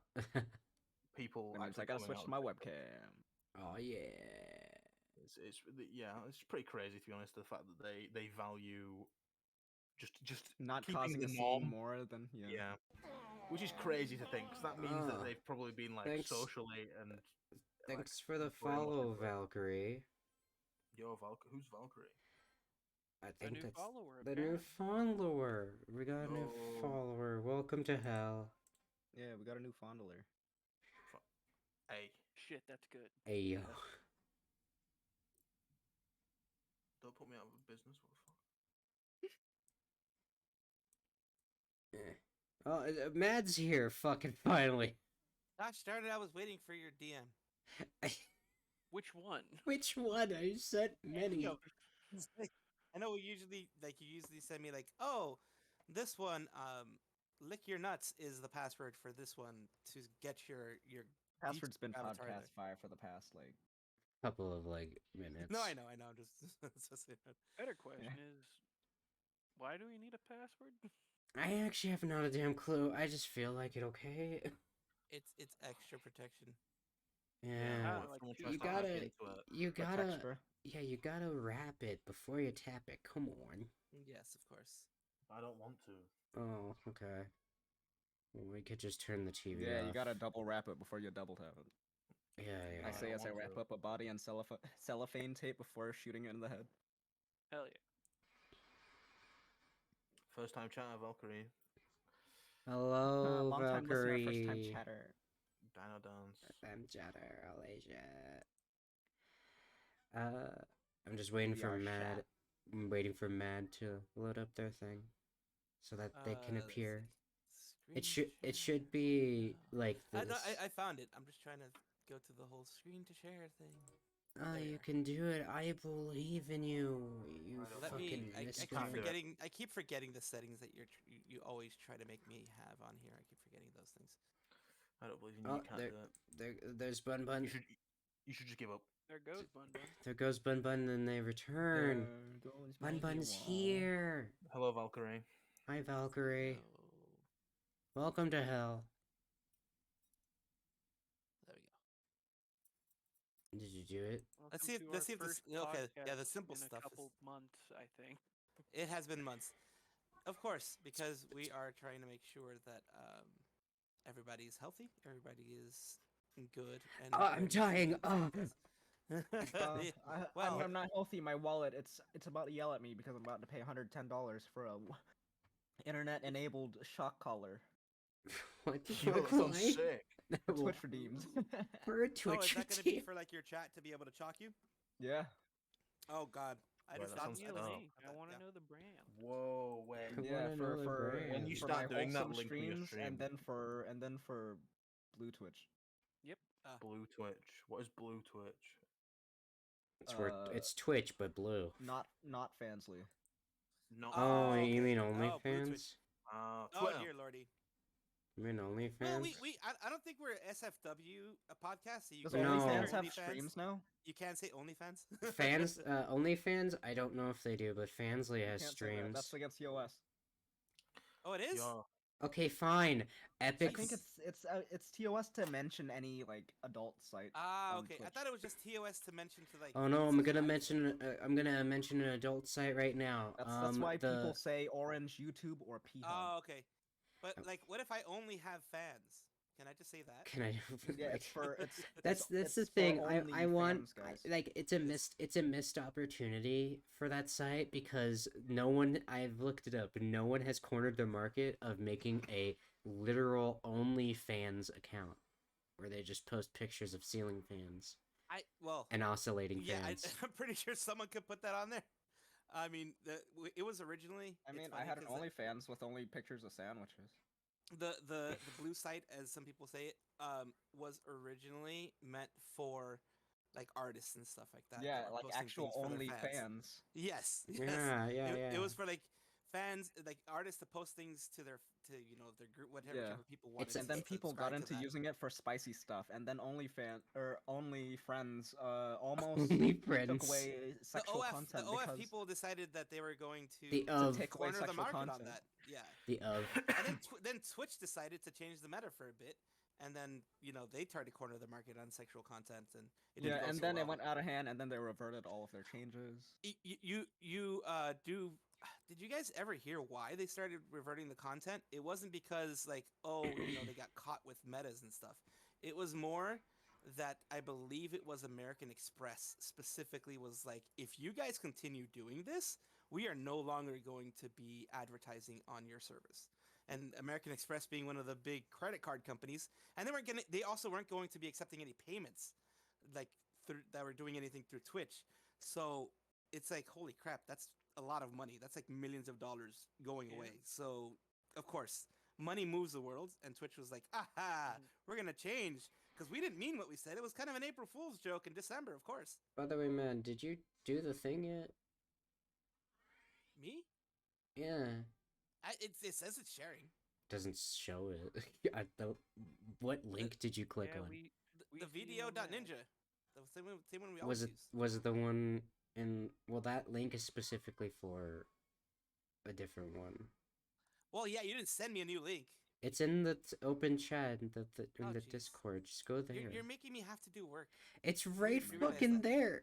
people. That means actually I gotta coming switch out to my and- webcam. Oh yeah. Yeah, it's pretty crazy to be honest. The fact that they value just Not keeping causing the a scene norm. more than Yeah, which is crazy to think because that means that Ah, they've probably been like thanks. socially and Thanks like, for the follow, Valkyrie. Yo, who's Valkyrie? I A think new that's follower. the new follower. We got a new Yo. follower. Welcome to hell. Yeah, we got a new fondler. Hey, Shit, that's good. Ayo. don't put me out of business. What the fuck? Oh, Mad's here. Fucking finally. Gosh darn it! I was waiting for your DM. Which one? Which one? I sent many. Yo, it's like- I know we usually you usually send me like, oh, this one, lick your nuts is the password for this one to get your Password's been avatar there. podcast 5 for the past like. Couple of like minutes. No, I know. I'm just saying that. Better question is, why do we need a password? I actually have not a damn clue. I just feel like it. Okay. It's extra protection. Yeah. like someone two tries You to hack gotta. into it. You Like gotta. extra. Yeah, you gotta wrap it before you tap it. Come on. Yes, of course. I don't want to. Oh, okay. Well, we could just turn the TV Yeah, off. you gotta double wrap it before you double tap it. Yeah, yeah. I say as I want wrap to. up a body in cellophane tape before shooting it in the head. Hell yeah. First time chatter, Valkyrie. Hello, Long time listener, first time Valkyrie. chatter. Dino Dance. I'm Chatter, Alasia. I'm just waiting We for are Mad. Shat. I'm waiting for Mad to load up their thing, so that they can Let's appear. see. It Screen should share. be like I, this. no, I found it. I'm just trying to go to the whole screen to share thing. Oh, There. you can do it. I believe in you. You I don't Let know. fucking me. I miscreant. keep Can't do it. forgetting. I keep forgetting the settings that you always try to make me have on here. I keep forgetting those things. I don't believe in you. Oh, You can't do it. there's Bun Bun. You should just give up. There goes Bun Bun. There goes Bun Bun, and they return. There goes Bun my Bun's wall. here. Hello, Valkyrie. Hi, Valkyrie. No. Welcome to hell. There we go. Did you do it? Let's see if- Welcome to let's our see if this- first okay, yeah, the podcast simple in stuff a is- couple months, I think. It has been months, of course, because we are trying to make sure that everybody's healthy, everybody is good, and Oh, I'm ready to dying. do Oh. this. Yeah. I'm, Well, I'm not healthy. My wallet, it's about to yell at me because I'm about to pay $110 for a internet-enabled shock collar. What the Yo, fuck? that sounds Why? sick. Twitch redeemed. For a oh, is Twitch that going to be redeem. for like your chat to be able to chalk you? Yeah. Oh God, I Right, just that thought sounds Send me a dope. link. I want to know the brand. Whoa, when I Yeah, wanna know the for brand. when you for start my doing that, wholesome link me your streams, stream. and then for Blue Twitch. Yep. Blue Twitch. What is Blue Twitch? It's where Uh, it's Twitch but blue. not Fansly. Not. Oh, Oh, you okay. mean Oh, Blue Twitch. OnlyFans? Oh Twitter. dear lordy. You mean Well, OnlyFans? I don't think we're a SFW podcast, so you Does can't No. say OnlyFans have OnlyFans. streams now? You can't say OnlyFans. Fans, OnlyFans. I don't know if they do, but Fansly You has can't say that. That's streams. against TOS. Oh, it is. Yeah. Okay, fine. I Epic. think it's TOS to mention any like adult site. Ah, on okay. I Twitch. thought it was just TOS to mention to like. Oh no, I'm gonna subscribe to mention. it. I'm gonna mention an adult site right now. That's why the people say Orange YouTube or P Hub. Oh, okay. But like, what if I only have fans? Can I just say that? can I? Yeah, like, it's for it's. that's it's the for thing. only I want fans, guys. like it's a It is. missed opportunity for that site because no one I've looked it up. No one has cornered the market of making a literal OnlyFans account where they just post pictures of ceiling fans Well, and oscillating yeah, fans. I'm pretty sure someone could put that on there. I mean, it was originally. I it's mean, I funny had an 'cause OnlyFans with only pictures of sandwiches. the blue site, as some people say it, was originally meant for like artists and stuff like that. Yeah, that were like posting actual things for their OnlyFans. Yes, yes. Yeah, yeah, It yeah. was for like fans, like artists, to post things to their their group, whatever Yeah. people wanted. And then to people got subscribe to into that. using it for spicy stuff, and then OnlyFriends almost Only took friends. away The sexual OF, content the OF because people decided that they were going to, The of take away corner the sexual market on content. that. Yeah. the of. And then then Twitch decided to change the meta for a bit, and then they tried to corner the market on sexual content, and it didn't Yeah, go and so then well. it went out of hand, and then they reverted all of their changes. Did you guys ever hear why they started reverting the content? It wasn't because like, oh, they got caught with metas and stuff. It was more that I believe it was American Express specifically was like, if you guys continue doing this, we are no longer going to be advertising on your service. And American Express being one of the big credit card companies, and they also weren't going to be accepting any payments, like that were doing anything through Twitch. So it's like, holy crap, that's a lot of money. That's like millions of dollars going Yeah. away. So of course, money moves the world, and Twitch was like, aha, we're gonna change because we didn't mean what we said. It was kind of an April Fool's joke in December, of course. By the way, man, did you do the thing yet? Me? Yeah. It says it's sharing. Doesn't show it. I don't. What link did you click Yeah, on? we The see you on that. video.ninja. The same one we Was always it use. the one in? Well, that link is specifically for a different one. Well, yeah, you didn't send me a new link. It's in the open chat in Oh, the jeez. Discord. Just go there. You're making me have to do work. It's right You realize fucking that. there.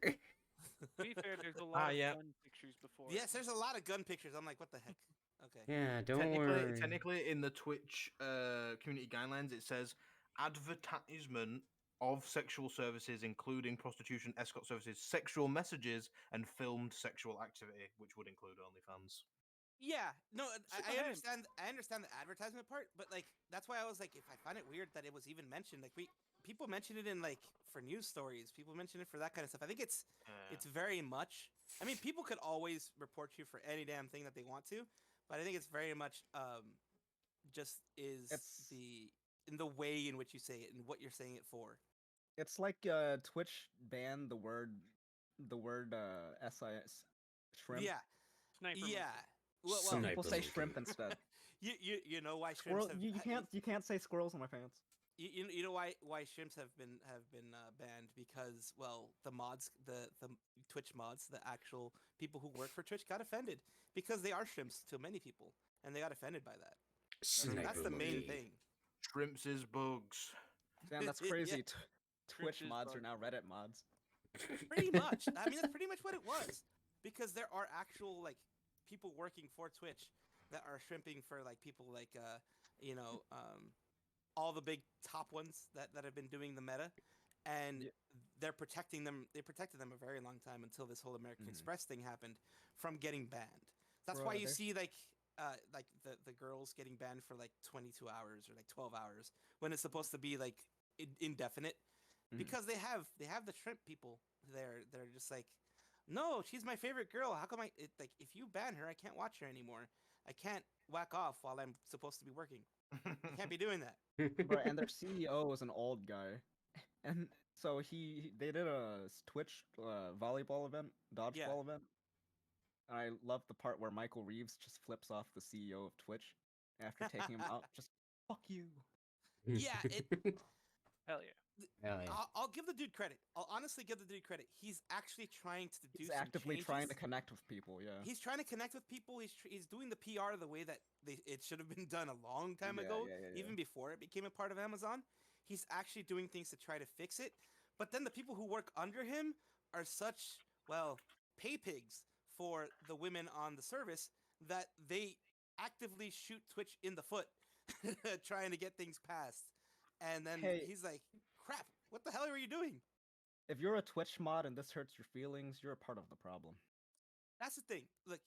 To be fair, there's a lot of yeah. fun pictures before. Yes, there's a lot of gun pictures. I'm like, what the heck? Okay. Yeah, don't worry. Technically, in the Twitch community guidelines, it says advertisement of sexual services, including prostitution, escort services, sexual messages, and filmed sexual activity, which would include OnlyFans. Yeah, no, Super I ham. understand. I understand the advertisement part, but like that's why I was like, if I find it weird that it was even mentioned, like people mention it in like for news stories, people mention it for that kind of stuff. I think it's very much. I mean, people could always report you for any damn thing that they want to, but I think it's very much just is It's- in the way in which you say it and what you're saying it for. It's like Twitch banned the word SIS shrimp. Yeah, Sniper mode. yeah. Well, Sniper People say monkey. shrimp instead. you know why shrimps Squirrel, have, you can't say squirrels in my pants. You know why shrimps have been banned, because well, the mods, the Twitch mods, the actual people who work for Twitch got offended because they are shrimps to many people, and they got offended by that. Sniper That's the main monkey. thing. Shrimps is bugs. Damn, that's Yeah. crazy. Twitch Twitch is mods are bugged. now Reddit mods. Pretty much. I mean, that's pretty much what it was, because there are actual like people working for Twitch that are shrimping for like people like all the big top ones that have been doing the meta, and Yeah. they're protecting them. They protected them a very long time until this whole American Mhm. Express thing happened from getting banned. That's Bro, why you there's- see like the girls getting banned for like 22 hours or like 12 hours when it's supposed to be like indefinite, Mhm. because they have the shrimp people there. They're just like, No, she's my favorite girl. How come like if you ban her, I can't watch her anymore. I can't whack off while I'm supposed to be working. I can't be doing that. Bro, and their CEO is an old guy, and so they did a Twitch volleyball event, Yeah. dodgeball event. And I love the part where Michael Reeves just flips off the CEO of Twitch after taking him out. Just fuck you. Yeah, it Hell yeah. Hell yeah. I'll give the dude credit. I'll honestly give the dude credit. He's actually trying to do He's some actively trying to changes. connect with people. Yeah. He's trying to connect with people. He's doing the PR the way that it should have been done a long time Yeah, ago, yeah. even before it became a part of Amazon. He's actually doing things to try to fix it. But then the people who work under him are such, well, pay pigs for the women on the service that they actively shoot Twitch in the foot trying to get things passed. And then Hey. he's like, crap, what the hell are you doing? If you're a Twitch mod and this hurts your feelings, you're a part of the problem. That's the thing. Look,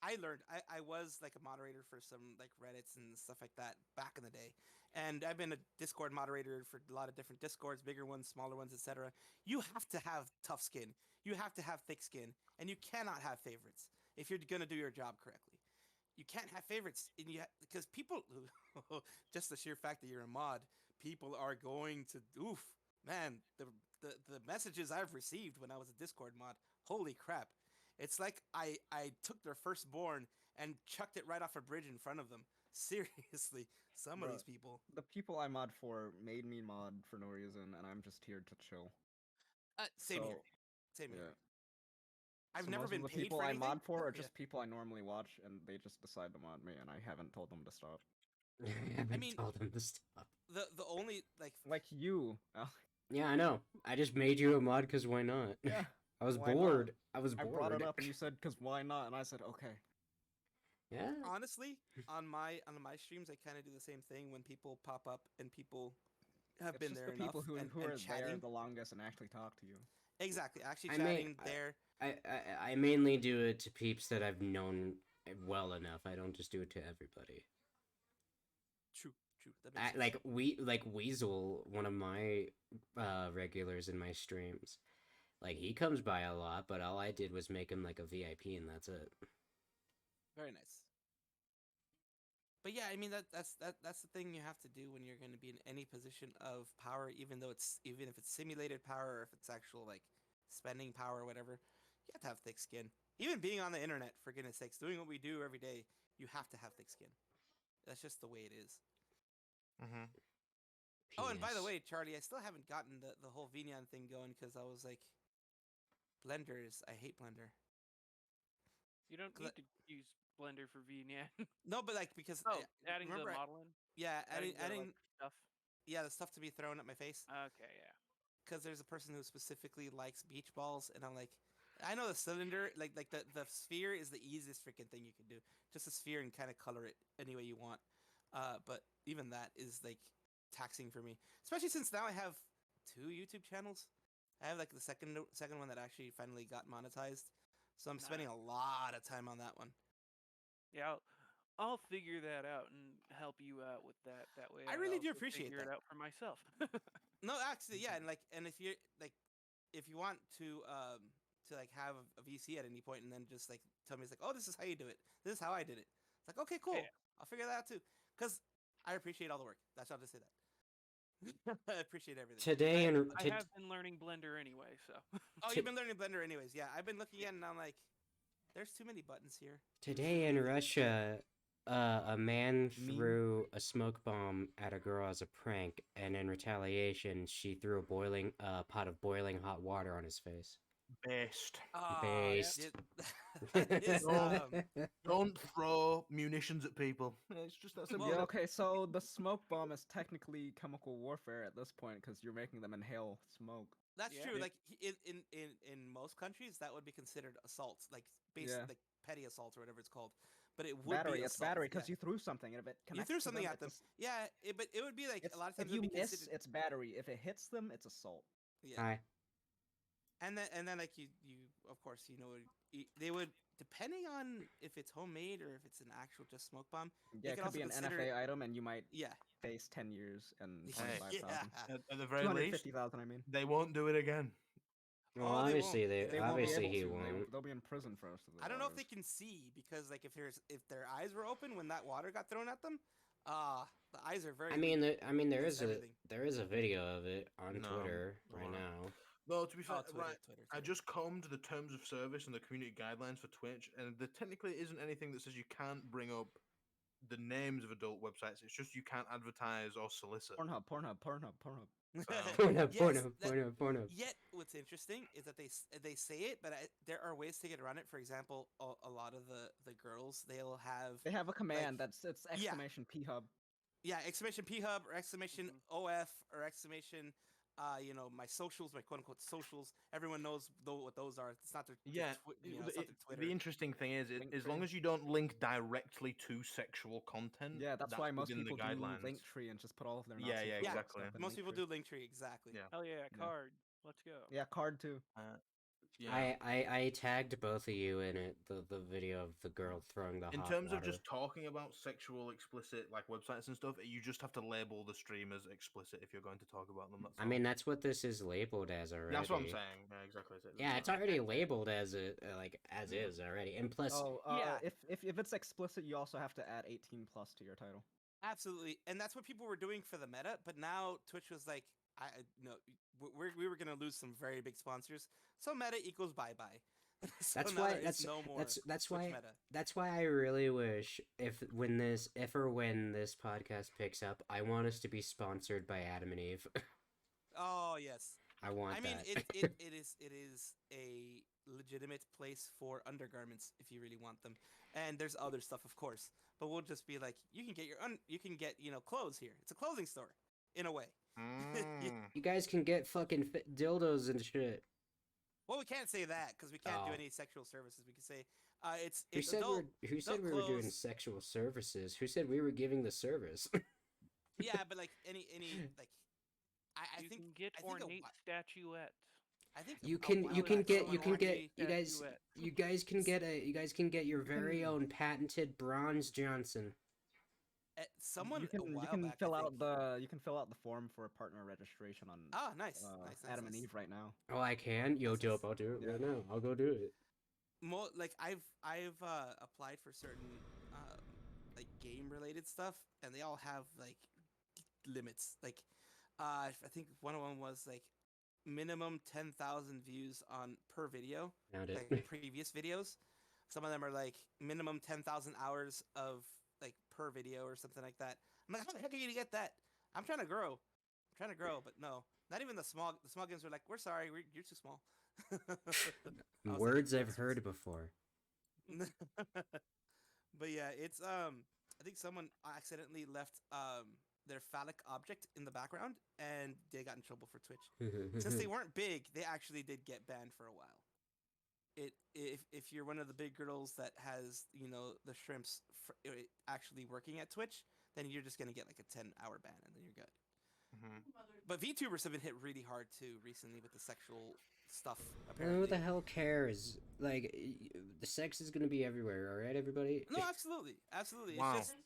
I learned. I was like a moderator for some like Reddits and stuff like that back in the day, and I've been a Discord moderator for a lot of different Discords, bigger ones, smaller ones, etc. You have to have tough skin. You have to have thick skin, and you cannot have favorites if you're gonna do your job correctly. You can't have favorites, and because people, just the sheer fact that you're a mod, people are going to man, the messages I've received when I was a Discord mod, holy crap. It's like I took their firstborn and chucked it right off a bridge in front of them. Seriously, some of Bruh. these people. The people I mod for made me mod for no reason, and I'm just here to chill. Same here. So, Same here. Yeah. I've So never most been of the paid people for I anything. mod for are Yeah. just people I normally watch, and they just decide to mod me, and I haven't told them to stop. I mean- told him to stop. The only Like you. Yeah, I know. I just made you a mod because why not? Yeah. I was Why not? bored. I was I bored. brought it up, and you said, "Cause why not?" And I said, "Okay." Yeah. honestly on my streams I kind of do the same thing when people pop up and people have It's been just there the enough people who and are there chatting. the longest and actually talk to you. Exactly, actually I chatting may- there. I mainly do it to peeps that I've known well enough. I don't just do it to everybody. True. That makes sense. Like Weasel, one of my regulars in my streams. Like he comes by a lot, but all I did was make him like a VIP, and that's it. Very nice. But yeah, I mean that's the thing you have to do when you're going to be in any position of power, even if it's simulated power or if it's actual like spending power or whatever. You have to have thick skin. Even being on the internet, for goodness sakes, doing what we do every day, you have to have thick skin. That's just the way it is. Mm-hmm. Oh, and by the PS. way, Charlie, I still haven't gotten the whole VNyan thing going because I was like, Blenders. I hate Blender. You don't need to use Blender for VNyan. No, but like because Adding the remember model in? adding the, like, stuff? yeah, the stuff to be thrown at my face. Okay, yeah. Because there's a person who specifically likes beach balls, and I'm like, I know the cylinder, like the sphere is the easiest freaking thing you can do. Just a sphere and kind of color it any way you want. But even that is like taxing for me, especially since now I have 2 YouTube channels. I have like the second one that actually finally got monetized, so I'm spending a lot of time on that one. Yeah, I'll figure that out and help you out with that. That way, I really do also appreciate figure that. it out for myself. No, actually, yeah, and if you're like, if you want to like have a VC at any point and then just like tell me, it's like, oh, this is how you do it. This is how I did it. It's like, okay, cool. Yeah. I'll figure that out too. Because I appreciate all the work. That's how to say that. I appreciate everything. Today in I have been learning Blender anyway, so. Oh, you've been learning Blender anyways. Yeah, I've been looking at it and I'm like, there's too many buttons here. today in Russia, a man threw a smoke bomb at a girl as a prank, and in retaliation, she threw a pot of boiling hot water on his face. Based. Based. That is, Don't throw munitions at people. It's just that simple. Yeah, okay, so the smoke bomb is technically chemical warfare at this point because you're making them inhale smoke. that's Yeah. true. Like in most countries, that would be considered assault, like Yeah. like petty assault or whatever it's called. But it would Battery, be it's assault, battery because yeah. you threw something and if it You connects threw to something them, at them. it's Yeah, but it would be like a lot of times if you it would be miss, considered. it's battery. If it hits them, it's assault. Yeah. Hi. And then like you of course they would, depending on if it's homemade or if it's an actual just smoke bomb. Yeah, it could could be an also consider- NFA item, and you might Yeah. face 10 years and Hey. 25,000. Yeah. At the very least, 250,000, I mean. they won't do it again. Well, Oh, they won't. obviously They They won't won't be obviously able he to. won't. They'll be in prison for the rest of their I don't know if they lives. can see because like if their eyes were open when that water got thrown at them, the eyes are very. I mean, weak there against is a everything. video of it on No, Twitter don't right worry. now. Though to be fair, Oh, Twitter, right, Twitter, I Twitter. just combed the terms of service and the community guidelines for Twitch, and there technically isn't anything that says you can't bring up the names of adult websites. It's just you can't advertise or solicit. Pornhub, Pornhub, Pornhub, Pornhub. Pornhub, Yes, Pornhub, that- Pornhub, Pornhub. Yet, what's interesting is that they say it, but there are ways to get around it. For example, a lot of the girls they'll have They have a command that's it's yeah. exclamation P hub. yeah exclamation P hub or exclamation Mhm. OF or exclamation my socials, my quote unquote socials. Everyone knows what those are. It's not their Yeah, it's not their Twitter. the interesting thing is, Link as long tree. as you don't link directly to sexual content, Yeah, that's why most within people the do guidelines. Linktree and just put all of their Yeah, Nazi yeah, photos exactly. up in Most people Linktree. do Linktree, exactly. Yeah. Hell yeah, Yeah. card. Let's go. Yeah, card too. Yeah. I tagged both of you in it. The video of the girl throwing the In hot terms of water. just talking about sexual explicit like websites and stuff, you just have to label the stream as explicit if you're going to talk about them. That's I all. mean, that's what this is labeled as already. That's what I'm saying. Yeah, exactly. Yeah, it's already labeled as a as is already. And plus, Oh, Yeah. if it's explicit, you also have to add 18 plus to your title. Absolutely, and that's what people were doing for the meta. But now Twitch was like, no, we were gonna lose some very big sponsors. So meta equals bye bye. So that's now why there is no more that's Twitch why meta. that's why I really wish if when this podcast picks up, I want us to be sponsored by Adam and Eve. Oh yes. I want I mean, that. it is a legitimate place for undergarments if you really want them, and there's other stuff, of course. But we'll just be like, you can get clothes here. It's a clothing store, in a way. Mm. You guys can get fucking dildos and shit. Well, we can't say that because we can't do Oh. any sexual services. We can say it's Who said adult. who said adult we were doing clothes. sexual services? Who said we were giving the service? Yeah, but like any like, I You think can get I think a ornate wi- statuettes. I think You a can while you can back get someone you can ordered get me- you guys statuette. you guys can get your very own patented Bronze Johnson. someone you a can while you can back, I fill think- out the form for a partner registration on Ah, nice, nice, nice, Adam and nice. Eve right now. Oh, I can. Yo, That's dope. just- I'll do it yeah. right now. I'll go do it. Like I've applied for certain like game related stuff, and they all have like limits. Like I think one of them was like minimum 10,000 views on per video, Found it. like previous videos. Some of them are like minimum 10,000 hours of like per video or something like that. I'm like, how the heck are you gonna get that? I'm trying to grow. But no, not even the small games are like, we're sorry, you're too small. I was like, Words I've "That's- heard before. But yeah, it's I think someone accidentally left their phallic object in the background and they got in trouble for Twitch. Since they weren't big, they actually did get banned for a while. If you're one of the big girls that has, the shrimps actually working at Twitch, then you're just going to get like a 10-hour ban and then you're good. Mhm. But VTubers have been hit really hard too recently with the sexual stuff. Who Apparently. the hell cares? Like, the sex is gonna be everywhere, all right, everybody? No, absolutely, absolutely. Wow. It's just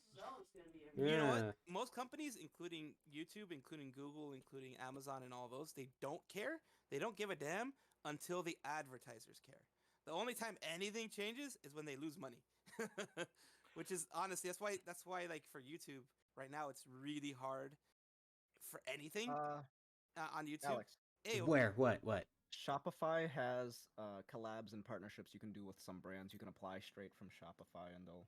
Yeah. you know what? Most companies, including YouTube, including Google, including Amazon, and all those, they don't care. They don't give a damn until the advertisers care. The only time anything changes is when they lose money. Which is honestly, that's why like for YouTube right now, it's really hard for anything on YouTube. Alex, Hey, Where? What? Shopify has collabs and partnerships you can do with some brands. You can apply straight from Shopify, and they'll.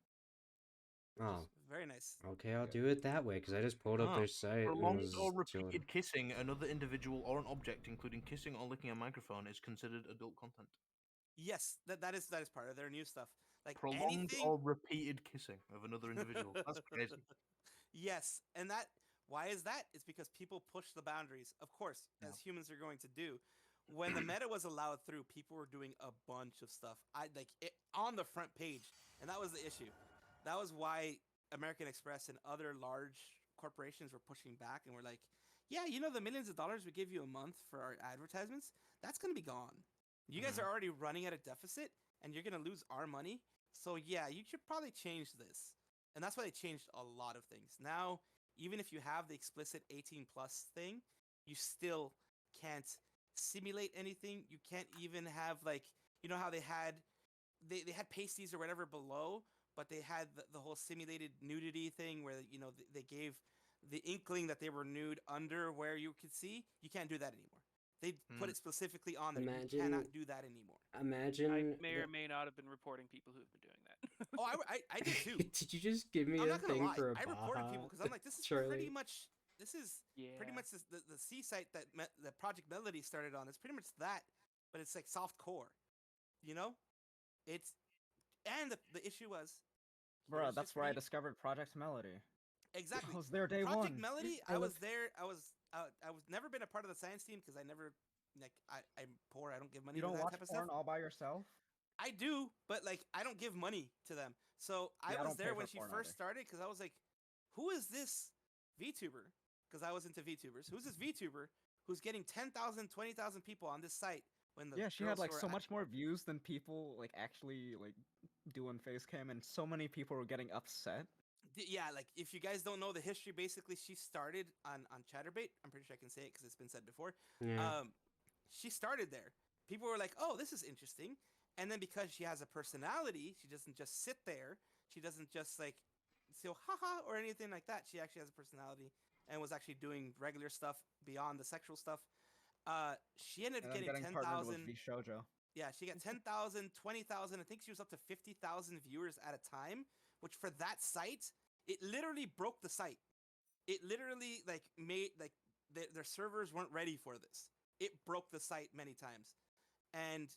Oh, very nice. okay, I'll do it that way, because I just pulled up Ah, their site. and Prolonged was or chilling. repeated kissing another individual or an object, including kissing or licking a microphone, is considered adult content. Yes, that is part of their new stuff. Like Prolonged anything. or repeated kissing of another individual. That's crazy. Yes, and why is that? It's because people push the boundaries. Of course, as humans are going to do. When the meta was allowed through, people were doing a bunch of stuff. On the front page, and that was the issue. That was why American Express and other large corporations were pushing back and were like, "Yeah, the millions of dollars we give you a month for our advertisements, that's gonna be gone. You guys are already running at a deficit, and you're gonna lose our money. So yeah, you should probably change this." And that's why they changed a lot of things. Now, even if you have the explicit 18 plus thing, you still can't simulate anything. You can't even have like, you know how they had pasties or whatever below, but they had the whole simulated nudity thing where they gave the inkling that they were nude under where you could see. You can't do that anymore. They put it specifically on there. You cannot do that anymore. Imagine. I may or may not have been reporting people who've been doing that. Oh, I did too. Did you just give me I'm a not gonna thing lie. for a I reported people Baja? because I'm like, this is Charlie? pretty much the C site that that Project Melody started on. It's pretty much that, but it's like soft core. You know, it's and the issue was, Bro, that's where I discovered Project Melody. Exactly. I was there day Project one. Melody, I was there. I was never been a part of the science team because I never I'm poor. I don't give money You to don't that watch type of porn stuff. all by yourself? I do, but like I don't give money to them. So Yeah, I I was don't pay there for when she porn first either. started because I was like, who is this VTuber? Because I was into VTubers. Who's this VTuber who's getting 10,000, 20,000 people on this site when the Yeah, she had girls like who are so at- much more views than people like actually like doing face cam, and so many people were getting upset. Yeah, like if you guys don't know the history, basically she started on ChatterBait. I'm pretty sure I can say it because it's been said before. Yeah. She started there. People were like, "Oh, this is interesting," and then because she has a personality, she doesn't just sit there. She doesn't just like so haha or anything like that. She actually has a personality and was actually doing regular stuff beyond the sexual stuff. She ended up And then getting getting partnered with 10,000. V Shoujo. Yeah, she got 10,000, 20,000. I think she was up to 50,000 viewers at a time, which for that site, it literally broke the site. It literally like made like their servers weren't ready for this. It broke the site many times. And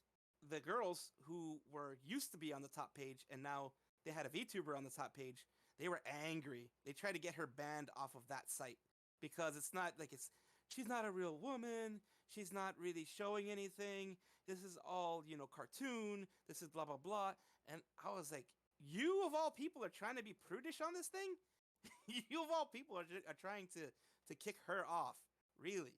the girls who were used to be on the top page and now they had a VTuber on the top page, they were angry. They tried to get her banned off of that site because it's not like she's not a real woman. She's not really showing anything. This is all, cartoon. This is blah, blah, blah. And I was like, you of all people are trying to be prudish on this thing? You of all people are trying to kick her off. Really?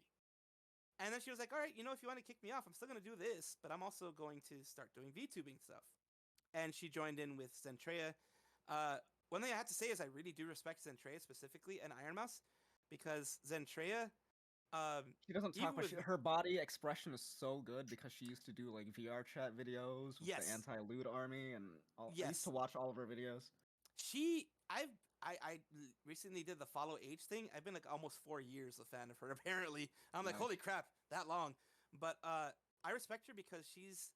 And then she was like, all right, if you want to kick me off, I'm still going to do this, but I'm also going to start doing VTubing stuff. And she joined in with Zentreya. One thing I have to say is I really do respect Zentreya specifically and Iron Mouse because Zentreya, She doesn't talk, even but with- her body expression is so good because she used to do like VR chat videos with Yes. the anti-loot army, and I Yes. used to watch all of her videos. I recently did the follow age thing. I've been like almost 4 years a fan of her. Apparently, I'm like, Nice. holy crap, that long. But I respect her because she's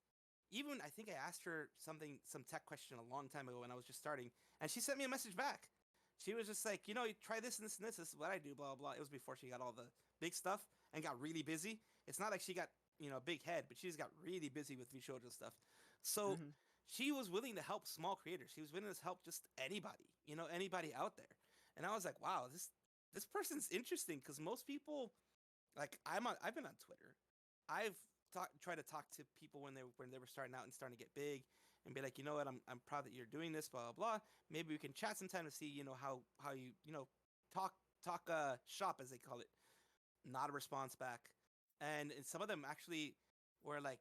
even. I think I asked her some tech question a long time ago when I was just starting, and she sent me a message back. She was just like, you try this and this and this. This is what I do. Blah blah. It was before she got all the big stuff and got really busy. It's not like she got a big head, but she just got really busy with VShojo stuff. So. Mhm. She was willing to help small creators. She was willing to help just anybody, anybody out there. And I was like, wow, this person's interesting because most people, like I've been on Twitter. I've tried to talk to people when they were starting out and starting to get big, and be like, you know what, I'm proud that you're doing this, blah blah blah. Maybe we can chat sometime to see, how you talk shop as they call it. Not a response back, and some of them actually were like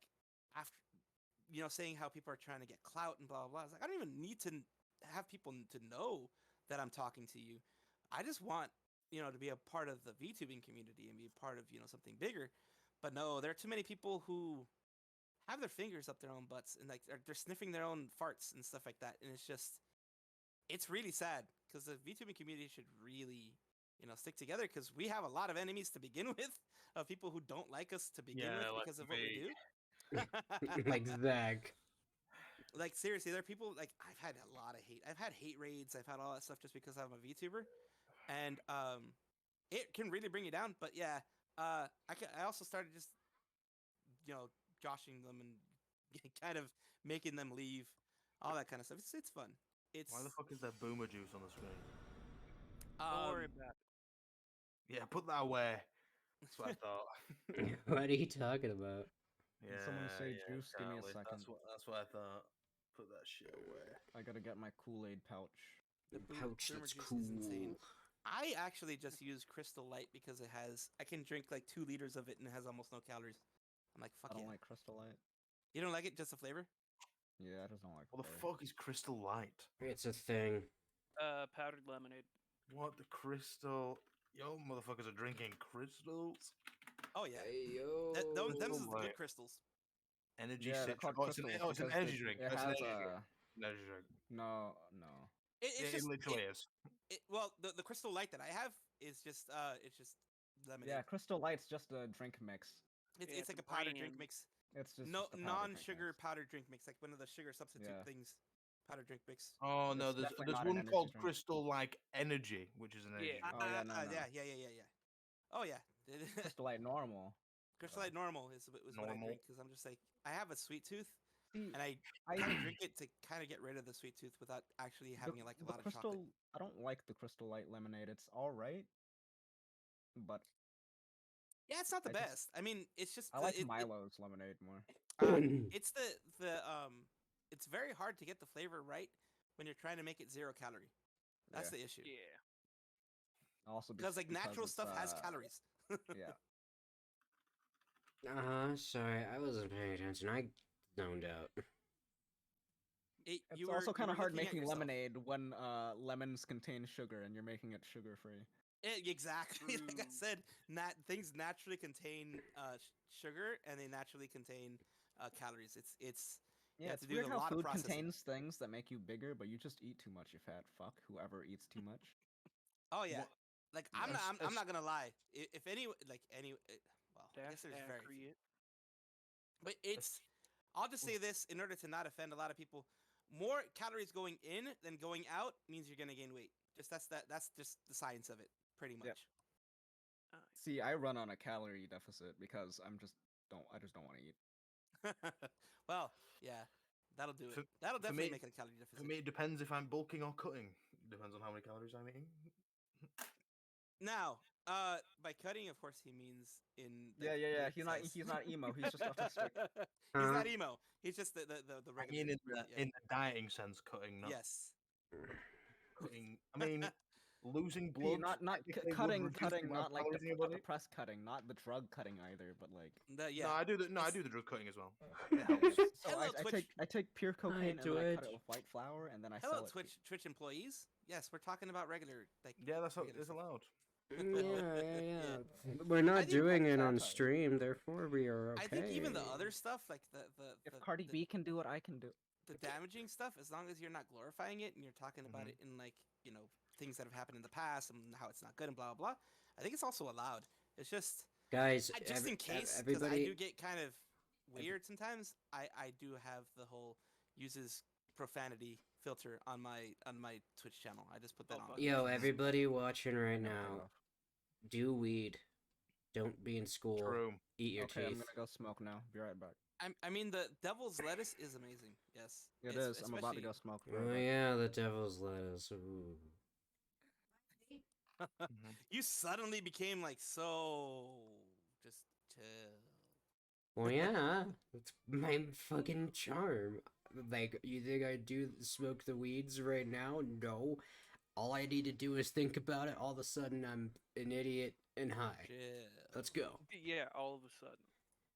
after. Saying how people are trying to get clout and blah, blah, blah. I was like, I don't even need to have people to know that I'm talking to you. I just want, to be a part of the VTubing community and be a part of, something bigger. But no, there are too many people who have their fingers up their own butts and like they're sniffing their own farts and stuff like that. And it's really sad because the VTubing community should really, stick together because we have a lot of enemies to begin with of people who don't like us to begin with like because of what we do. Like Zach. Like seriously, there are people like I've had a lot of hate. I've had hate raids. I've had all that stuff just because I'm a VTuber, and it can really bring you down. But yeah, I also started just joshing them and kind of making them leave, all that kind of stuff. It's fun. It's Why the fuck is there boomer juice on the screen? Don't worry about it. Yeah, put that away. That's what I thought. What are you talking about? Did someone say juice? Give me a Charlie, second. That's what I thought. Put that shit away. I gotta get my Kool-Aid pouch. The Pouch, boomer that's juice cool. is insane. I actually just use Crystal Light because I can drink like 2 liters of it and it has almost no calories. I'm like, fuck I don't yeah. like Crystal Light. You don't like it, just the flavor? Yeah, I just don't like. What the flavor. fuck is Crystal Light? It's a thing. Powdered lemonade. What the crystal? Yo, motherfuckers are drinking crystals. Oh yeah, Yo. them's is the Light. good crystals. Energy Yeah, they're citrus. called It's an crystals energy because drink. it It's an has energy drink. Energy drink. no. It's It just literally is. well, the crystal light that I have is just it's just lemonade. Yeah, Crystal Light's just a drink mix. It's Yeah, it's like it's a powder drink brand. mix. It's just No just a powder drink non-sugar mix. powder drink mix, like one of the sugar substitute Yeah. things. Powder drink mix. Oh no, It's there's definitely there's not an one energy called drink. Crystal like Energy, which is an energy Yeah. drink. Oh, yeah, no. Yeah. Oh yeah. Crystal Light normal. Crystal Light normal was what I Normal. drink because I'm just like I have a sweet tooth See, and I I kind of drink it to kind of get rid of the sweet tooth without actually having like a the lot of Crystal. chocolate. I don't like the Crystal Light lemonade. It's all right, but Yeah, it's not the I just- best. I mean, it's just I like Milo's lemonade more. it's the it's very hard to get the flavor right when you're trying to make it 0 calorie. That's the issue. Yeah. Also Because like natural it's, stuff has calories. Yeah. Sorry, I wasn't paying attention. I zoned out. It, It's you also were kind of hard looking at making yourself. lemonade when lemons contain sugar and you're making it sugar free. Exactly. Like I True. said, things naturally contain sugar and they naturally contain calories. It's Yeah, have it's to do weird a how lot of food processing. contains things that make you bigger, but you just eat too much, you fat fuck. Whoever eats too much. Oh yeah. What- Like Yeah, I'm not. I'm it's- not gonna lie. If any well, I guess That's there's very few. accurate. But it's. I'll just say this in order to not offend a lot of people. More calories going in than going out means you're gonna gain weight. That's just the science of it, pretty much. Yep. See, I run on a calorie deficit because I just don't want to eat. Well, yeah, that'll do it. For- That'll for definitely me- make it a calorie deficit. For me, it depends if I'm bulking or cutting. Depends on how many calories I'm eating. Now, by cutting, of course, he means in. Yeah. He's not emo. He's just autistic. He's Huh? not emo. He's just the I regular. mean, yeah. in the dieting sense, cutting, not Yes. cutting. I mean, losing See, blood. not technically would cutting, reduce the amount of not like calories in your not the body. press cutting, not the drug cutting either, but like. Yeah. No, I do the It's- drug cutting as well. Yeah, so Hello, Twitch. I take pure cocaine and then I cut Twitch. it with white flour and then I Hello, sell it. Twitch employees. Yes, we're talking about regular like. Yeah, that's regular it's stuff. allowed. Yeah. We're I not think doing that's it on satire. stream, therefore we are okay. I think even the other stuff, like If the, Cardi the, B can do it, I can do. the damaging stuff, as long as you're not glorifying it and you're talking about Mhm. it in like things that have happened in the past and how it's not good and blah blah blah. I think it's also allowed. It's just Guys, just in case, because I everybody, do get kind of weird sometimes. I do have the whole uses profanity filter on my Twitch channel. I just put that Oh, on. fuck. yo, everybody watching right Knock it now, off. do weed. Don't be in school. True. Eat your Okay, I'm teeth. gonna go smoke now. Be right back. I mean, the devil's lettuce is amazing. Yes, It es- is. I'm about to go especially- smoke. Be right Oh back. yeah, the devil's lettuce. Ooh. Mhm. You suddenly became like so just chill. Well, yeah, it's my fucking charm. Like, you think I do smoke the weeds right now? No. All I need to do is think about it. All of a sudden, I'm an idiot and high. Chill. Let's go. Yeah, all of a sudden.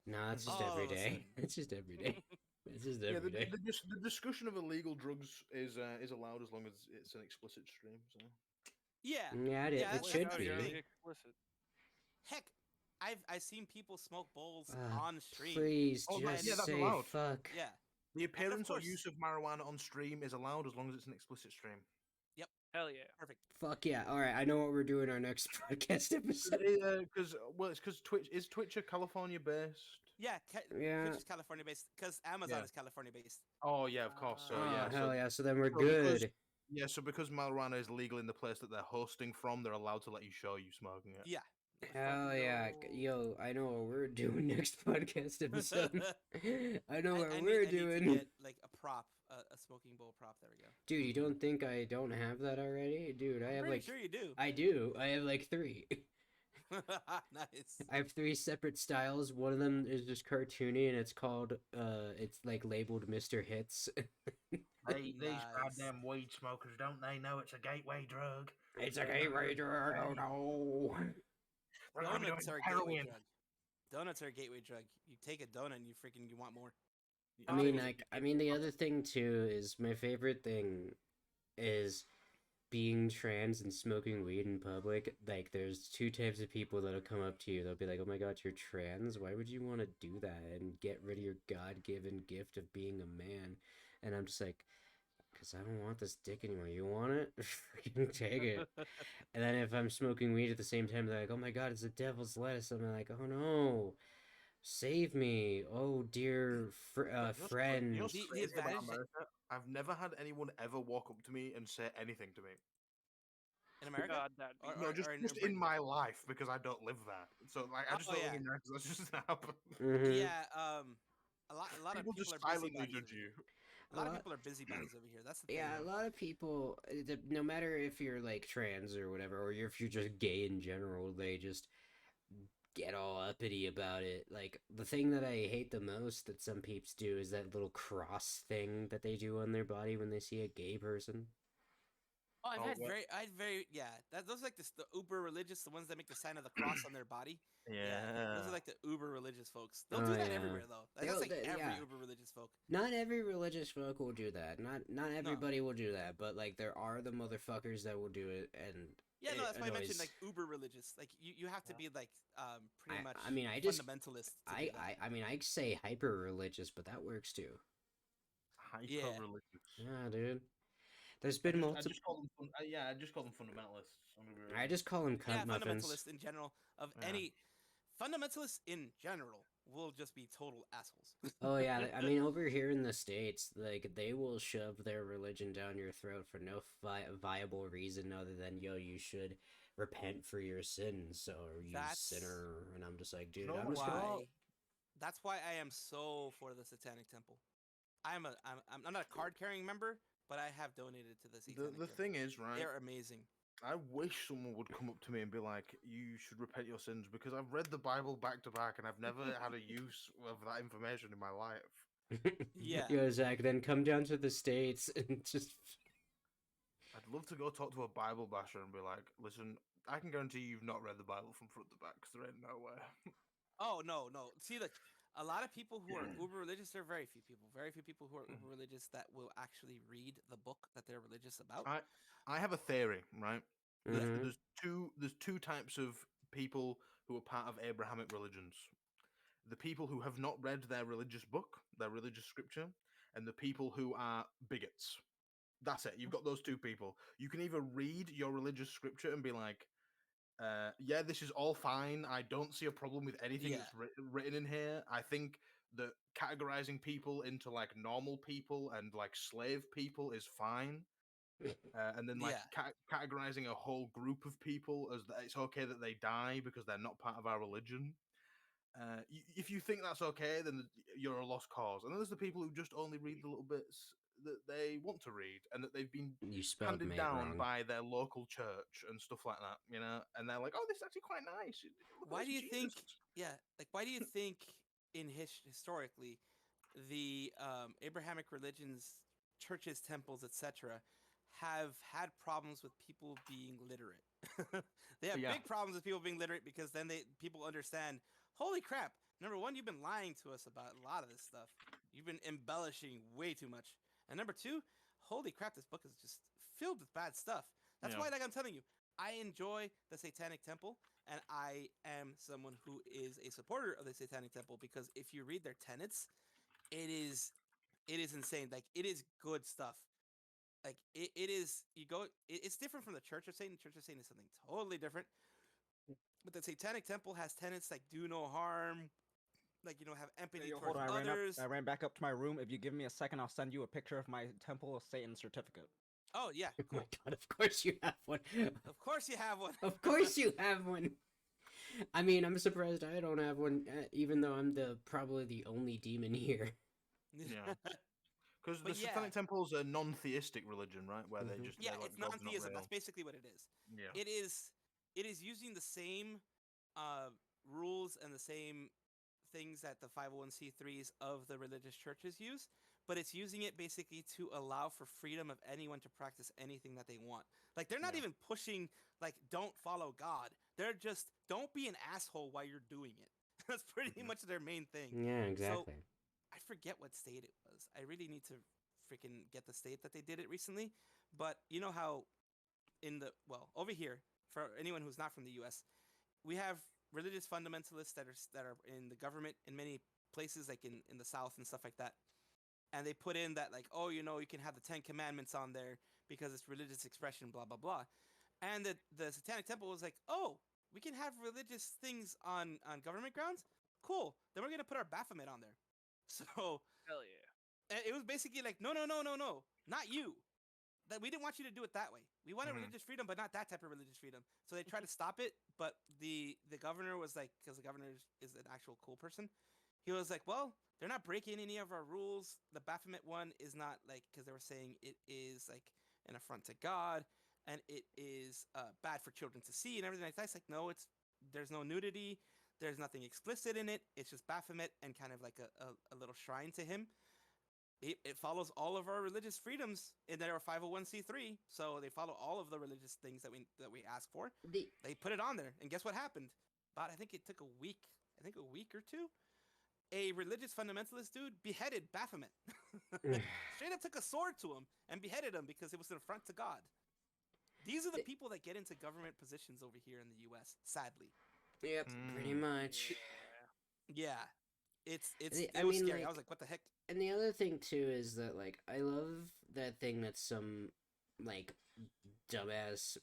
Nah, it's just All every of a day. sudden. It's just every day. It's just Yeah, every day. the discussion of illegal drugs is allowed as long as it's an explicit stream. So Yeah. Yeah, it, Yeah, it that's- should that's be. the Very thing. explicit. Heck, I've seen people smoke bowls Ah, on stream. Please, Oh, man, just yeah, that's say allowed. fuck. Yeah. the appearance or course- use of marijuana on stream is allowed as long as it's an explicit stream. Hell yeah. Perfect. Fuck yeah. Alright, I know what we're doing our next podcast episode. Because Twitch a California based. Yeah. Yeah. Twitch is California based because Amazon Yeah. is California based. Oh yeah, of course. So Oh, yeah, hell so, yeah, so then we're so because- good. yeah, so because marijuana is legal in the place that they're hosting from, they're allowed to let you show you smoking it. Yeah. Hell yeah. Yo, I know what we're doing next podcast episode. I know what I we're need to doing. get like a prop, a smoking bowl prop. There we go. Dude, you don't think I don't have that already? Dude, I I'm have pretty like sure you do. I do. I have like 3. Nice. I have 3 separate styles. One of them is just cartoony and it's called it's like labeled Mr. Hits. These Nice. goddamn weed smokers, don't they know it's a gateway drug? It's a gateway drug. Oh no. We're gonna be Donuts doing are a gateway heroin. drug. Donuts are a gateway drug. You take a donut and you want more. I mean the other thing too is my favorite thing is being trans and smoking weed in public, like there's two types of people that'll come up to you. They'll be like, "Oh my God, you're trans? Why would you want to do that and get rid of your God-given gift of being a man?" And I'm just like, "Cause I don't want this dick anymore. You want it? Freaking take it." And then if I'm smoking weed at the same time, they're like, "Oh my God, it's the devil's lettuce." I'm like, "Oh no, save me! Oh dear friend." You know what's The crazy about advantage America? I've never had anyone ever walk up to me and say anything to me. in America, God, that'd be No, just, or in just in Britain. my life because I don't live there. So like, I just Oh don't yeah, think America that's just happen. Mm-hmm. yeah. A lot of People people just are silently busybodies judge over you. here. A lot of people are busybodies over here. That's the thing. Yeah, a lot of people, no matter if you're like trans or whatever, or if you're just gay in general, they just get all uppity about it. Like, the thing that I hate the most that some peeps do is that little cross thing that they do on their body when they see a gay person. Oh, Oh, what? I had very, yeah. Those are like the uber religious, the ones that make the sign of the cross on their body. Yeah, those Yeah. are like the uber religious folks. They'll Oh, do that yeah. everywhere though. That's like every yeah. uber religious folk. Not every religious folk will do that. Not No. everybody will do that, but like there are the motherfuckers that will do it, and Yeah, no, it that's why I mentioned annoys. like uber religious. Like you have to be like pretty much I mean, I just fundamentalist to do that. I mean, I say hyper religious, but that works too. Hyper Yeah. religious. Yeah, dude. There's been I multiple. just call them. Yeah, I just call them fundamentalists. I'm gonna be real. I just call them Yeah, cunt muffins. fundamentalists in general of Yeah. any fundamentalists in general will just be total assholes. Oh yeah, I mean over here in the States, like they will shove their religion down your throat for no viable reason other than yo, you should repent for your sins, or you That's sinner. And I'm just like, dude, know I'm just gonna. why that's why I am so for the Satanic Temple. I'm not a card carrying member, but I have donated to the Satanic The Temple. thing is, right? They're amazing. I wish someone would come up to me and be like, "You should repent your sins," because I've read the Bible back to back and I've never had a use of that information in my life. Yeah. Yo, Zach, then come down to the States and just. I'd love to go talk to a Bible basher and be like, "Listen, I can guarantee you've not read the Bible from front to back because there ain't no way." Oh no, no. See, look, a lot of people who are uber religious. There are very few people who are uber religious that will actually read the book that they're religious about. I have a theory, right? Mhm. There's two types of people who are part of Abrahamic religions. The people who have not read their religious book, their religious scripture, and the people who are bigots. That's it. You've got those two people. You can either read your religious scripture and be like, yeah, this is all fine. I don't see a problem with anything Yeah. that's written in here. I think that categorizing people into like normal people and like slave people is fine. And then like categorizing a whole group of people as that it's okay that they die because they're not part of our religion. If you think that's okay, then you're a lost cause. And then there's the people who just only read the little bits that they want to read and that they've been You spelled handed mate down wrong. by their local church and stuff like that, you know. And they're like, "Oh, this is actually quite nice." Why do you think? Yeah, like why do you think historically the Abrahamic religions, churches, temples, etc., have had problems with people being literate? They have big problems with people being literate because then people understand. Holy crap! Number one, you've been lying to us about a lot of this stuff. You've been embellishing way too much. And number two, holy crap, this book is just filled with bad stuff. That's why, like I'm telling you, I enjoy the Satanic Temple, and I am someone who is a supporter of the Satanic Temple because if you read their tenets, it is insane. Like it is good stuff. Like it is. It's different from the Church of Satan. The Church of Satan is something totally different. But the Satanic Temple has tenets like do no harm, like have empathy towards others. I ran back up to my room. If you give me a second, I'll send you a picture of my Temple of Satan certificate. Oh yeah, Oh cool. my God! Of course you have one. Of course you have one. Of course you have one. I mean, I'm surprised I don't have one, even though I'm probably the only demon here. Yeah. Because the Satanic Temple is a non-theistic religion, right? Where they just it's non-theism. That's basically what it is. Yeah. It is using the same rules and the same things that the 501c3s of the religious churches use, but it's using it basically to allow for freedom of anyone to practice anything that they want. Like they're not even pushing like don't follow God. They're just don't be an asshole while you're doing it. That's pretty much their main thing. Yeah, exactly. So, I forget what state it was. I really need to freaking get the state that they did it recently. But you know how over here, for anyone who's not from the U.S., we have religious fundamentalists that are in the government in many places, like in the South and stuff like that. And they put in that, like, oh, you can have the 10 Commandments on there because it's religious expression, blah blah blah. And the Satanic Temple was like, oh, we can have religious things on government grounds. Cool. Then we're gonna put our Baphomet on there. So Hell yeah. it was basically like, no, not you. That we didn't want you to do it that way. We wanted religious freedom, but not that type of religious freedom. So they tried to stop it, but the governor was like, because the governor is an actual cool person, he was like, well, they're not breaking any of our rules. The Baphomet one is not like, because they were saying it is like an affront to God, and it is bad for children to see and everything like that. It's like, no, there's no nudity. There's nothing explicit in it. It's just Baphomet and kind of like a little shrine to him. It follows all of our religious freedoms in their 501c3, so they follow all of the religious things that we ask for. They put it on there, and guess what happened? I think it took a week or two. A religious fundamentalist dude beheaded Baphomet. Straight up took a sword to him and beheaded him because it was an affront to God. These are the people that get into government positions over here in the U.S. Sadly. Yep, pretty much. Yeah, it I was mean, scary. like, I was like, what the heck? And the other thing too is that, like, I love that thing that some, like, dumbass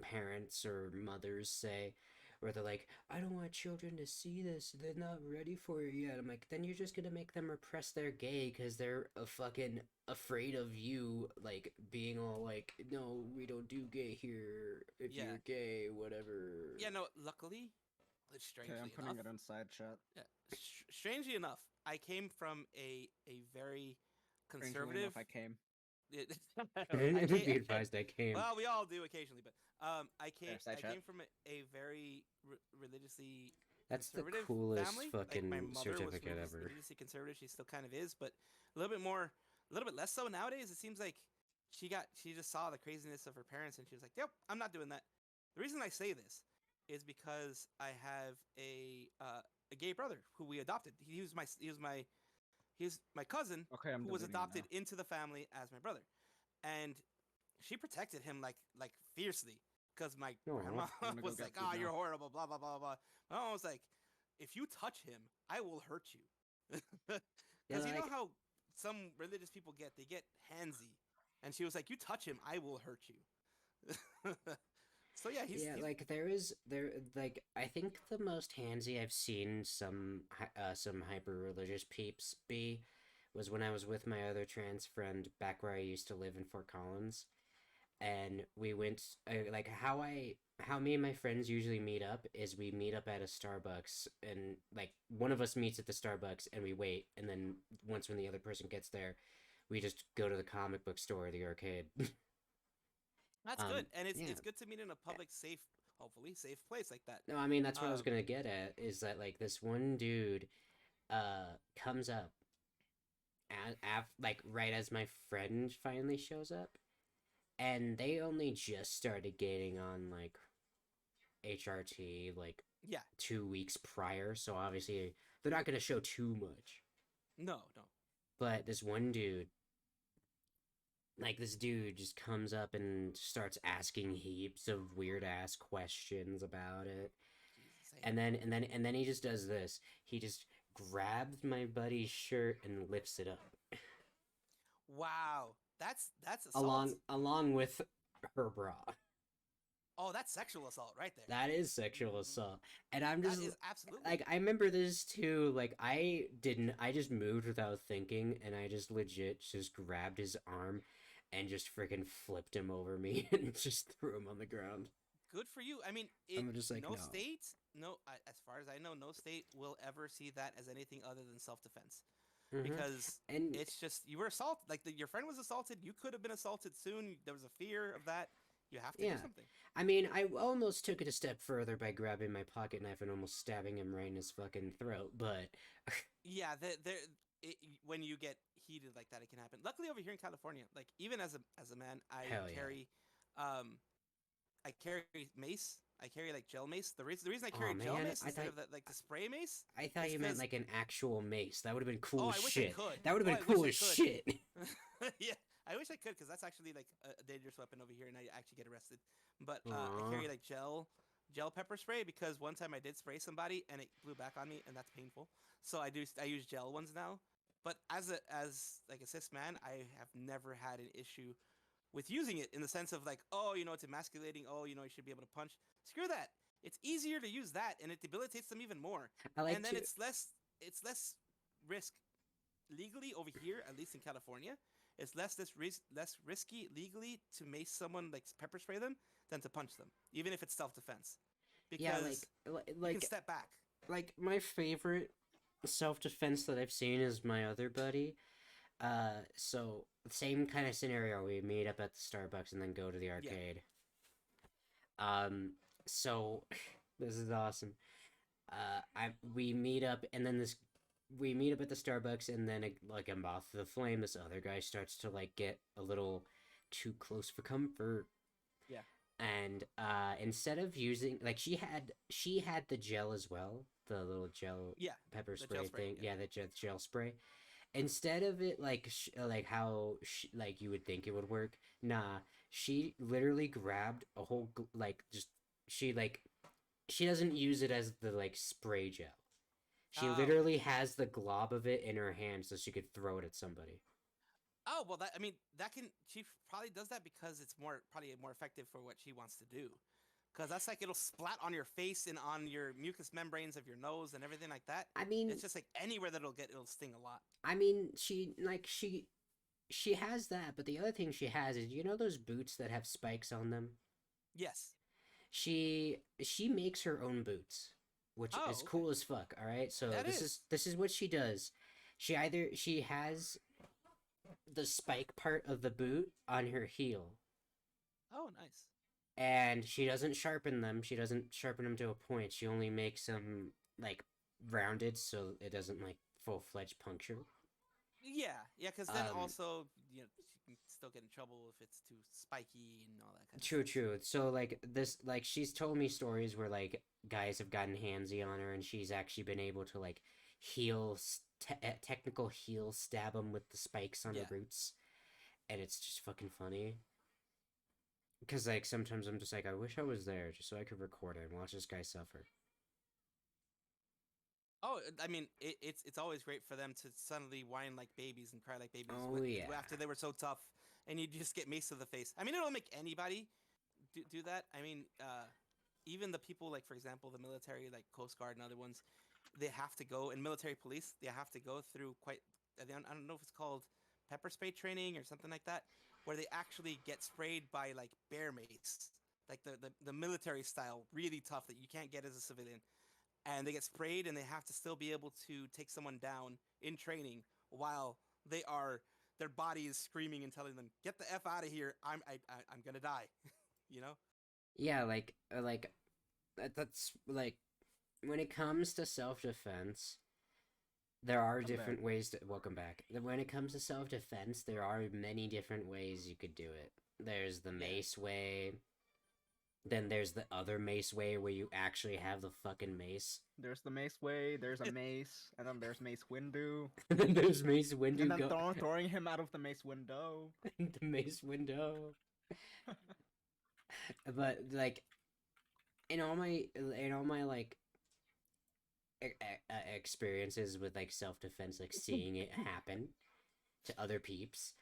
parents or mothers say, where they're like, I don't want children to see this, they're not ready for it yet. I'm like, then you're just gonna make them repress their gay because they're fucking afraid of you, like, being all like, no, we don't do gay here, if you're gay, whatever. Yeah, no, luckily, strangely Okay, I'm putting enough, it inside chat. yeah, strangely enough, I came from a very Strangely conservative. enough, I came. Be advised, I came. Well, we all do occasionally, but I came side chat. from a very religiously That's the conservative coolest family. fucking like my mother certificate was ever. religiously conservative. She still kind of is, but a little bit less so nowadays. It seems like she just saw the craziness of her parents, and she was like, "Yep, I'm not doing that." The reason I say this is because I have a gay brother who we adopted. He was my cousin Okay, I'm who was deleting it adopted now. into the family as my brother, and she protected him like fiercely because my Aw. grandma I'm gonna go was get like, food "Oh, you're now." horrible," blah blah blah blah. My mom was like, "If you touch him, I will hurt you," because you know like- how some religious people they get handsy, and she was like, "You touch him, I will hurt you." So yeah, he's I think the most handsy I've seen some hyper religious peeps be was when I was with my other trans friend back where I used to live in Fort Collins, and we went like how me and my friends usually meet up is we meet up at a Starbucks, and like one of us meets at the Starbucks and we wait, and then once when the other person gets there, we just go to the comic book store or the arcade. That's good, and yeah. it's good to meet in a public, hopefully safe place like that. No, I mean that's what I was Um, gonna get at is that like this one dude comes up like right as my friend finally shows up, and they only just started getting on like HRT like Yeah, 2 weeks prior, so obviously they're not gonna show too much. no. But this dude just comes up and starts asking heaps of weird ass questions about it. Jesus, And then he just does this. He just grabs my buddy's shirt and lifts it up. wow, that's assault. Along with her bra. Oh, that's sexual assault right there. That is sexual assault. And I'm just That is absolutely like, I remember this too, like I just moved without thinking, and I just legit just grabbed his arm and just freaking flipped him over me and just threw him on the ground. good for you. I mean, I'm just like, no no. state, as far as I know, no state will ever see that as anything other than self-defense. Mhm. Because And it's just you were assaulted. Like your friend was assaulted. You could have been assaulted soon. There was a fear of that. You have to Yeah. do something. I mean, I almost took it a step further by grabbing my pocket knife and almost stabbing him right in his fucking throat, but Yeah, when you get heated like that, it can happen. Luckily, over here in California, like even as a man, I Hell yeah. carry mace. I carry like gel mace. The reason I carry Aw, gel man, mace I instead thought- of the spray mace. I thought It's you meant 'cause- like an actual mace. That would have been cool Oh, as I wish shit. I could. That would have Oh, been I wish cool I as could. shit. Yeah, I wish I could, because that's actually like a dangerous weapon over here, and I actually get arrested. But I Aw. carry like gel pepper spray, because one time I did spray somebody and it blew back on me, and that's painful. So I use gel ones now. But as like a cis man, I have never had an issue with using it, in the sense of like, oh, it's emasculating. Oh, you should be able to punch. Screw that. It's easier to use that, and it debilitates them even more. I like And then to. it's less risk legally over here, at least in California. It's less risky legally to mace someone, like pepper spray them, than to punch them, even if it's self defense, because Yeah, you can step back. like my favorite self-defense that I've seen is my other buddy. So same kind of scenario. We meet up at the Starbucks and then go to the arcade. So this is awesome. We meet up and then we meet up at the Starbucks and then like a moth to the flame. This other guy starts to like get a little too close for comfort. Yeah. And instead of using like she had the gel as well, the little gel pepper the spray gel spray, thing. yeah. Yeah, the gel spray. Instead of it like like how like you would think it would work, nah. She literally grabbed a whole like just she doesn't use it as the like spray gel. She Oh. literally has the glob of it in her hand so she could throw it at somebody. Oh well, she probably does that because it's probably more effective for what she wants to do. Because that's like it'll splat on your face and on your mucous membranes of your nose and everything like that. I mean, It's just like anywhere that it'll sting a lot. I mean, she has that, but the other thing she has is those boots that have spikes on them. Yes. She makes her own boots, which is cool as fuck. All right, so this is what she does. She has the spike part of the boot on her heel. Oh, nice. And she doesn't sharpen them. She doesn't sharpen them to a point. She only makes them like rounded so it doesn't like full-fledged puncture. Yeah, because then also she can still get in trouble if it's too spiky and all that kind of stuff. True. So like she's told me stories where like guys have gotten handsy on her and she's actually been able to like technical heel stab them with the spikes on her boots, and it's just fucking funny. Because like sometimes I'm just like, I wish I was there just so I could record it and watch this guy suffer. Oh, I mean, it's always great for them to suddenly whine like babies and cry like babies after they were so tough, and you just get maced to the face. I mean, it'll make anybody do that. I mean, even the people like, for example, the military, like Coast Guard and other ones, they have to go, and military police, they have to go through I don't know if it's called pepper spray training or something like that, where they actually get sprayed by like bear mace, like the military style, really tough that you can't get as a civilian. And they get sprayed, and they have to still be able to take someone down in training while their body is screaming and telling them, "Get the F out of here! I'm gonna die," Yeah, like that's like when it comes to self-defense, there are different ways to welcome back. When it comes to self-defense, there are many different ways you could do it. There's the mace way. Then there's the other mace way where you actually have the fucking mace. There's the mace way, there's a mace, and then there's Mace Windu. And then there's Mace Windu. And then throwing him out of the mace window. The mace window. But like, in all my like experiences with like self-defense, like seeing it happen to other peeps,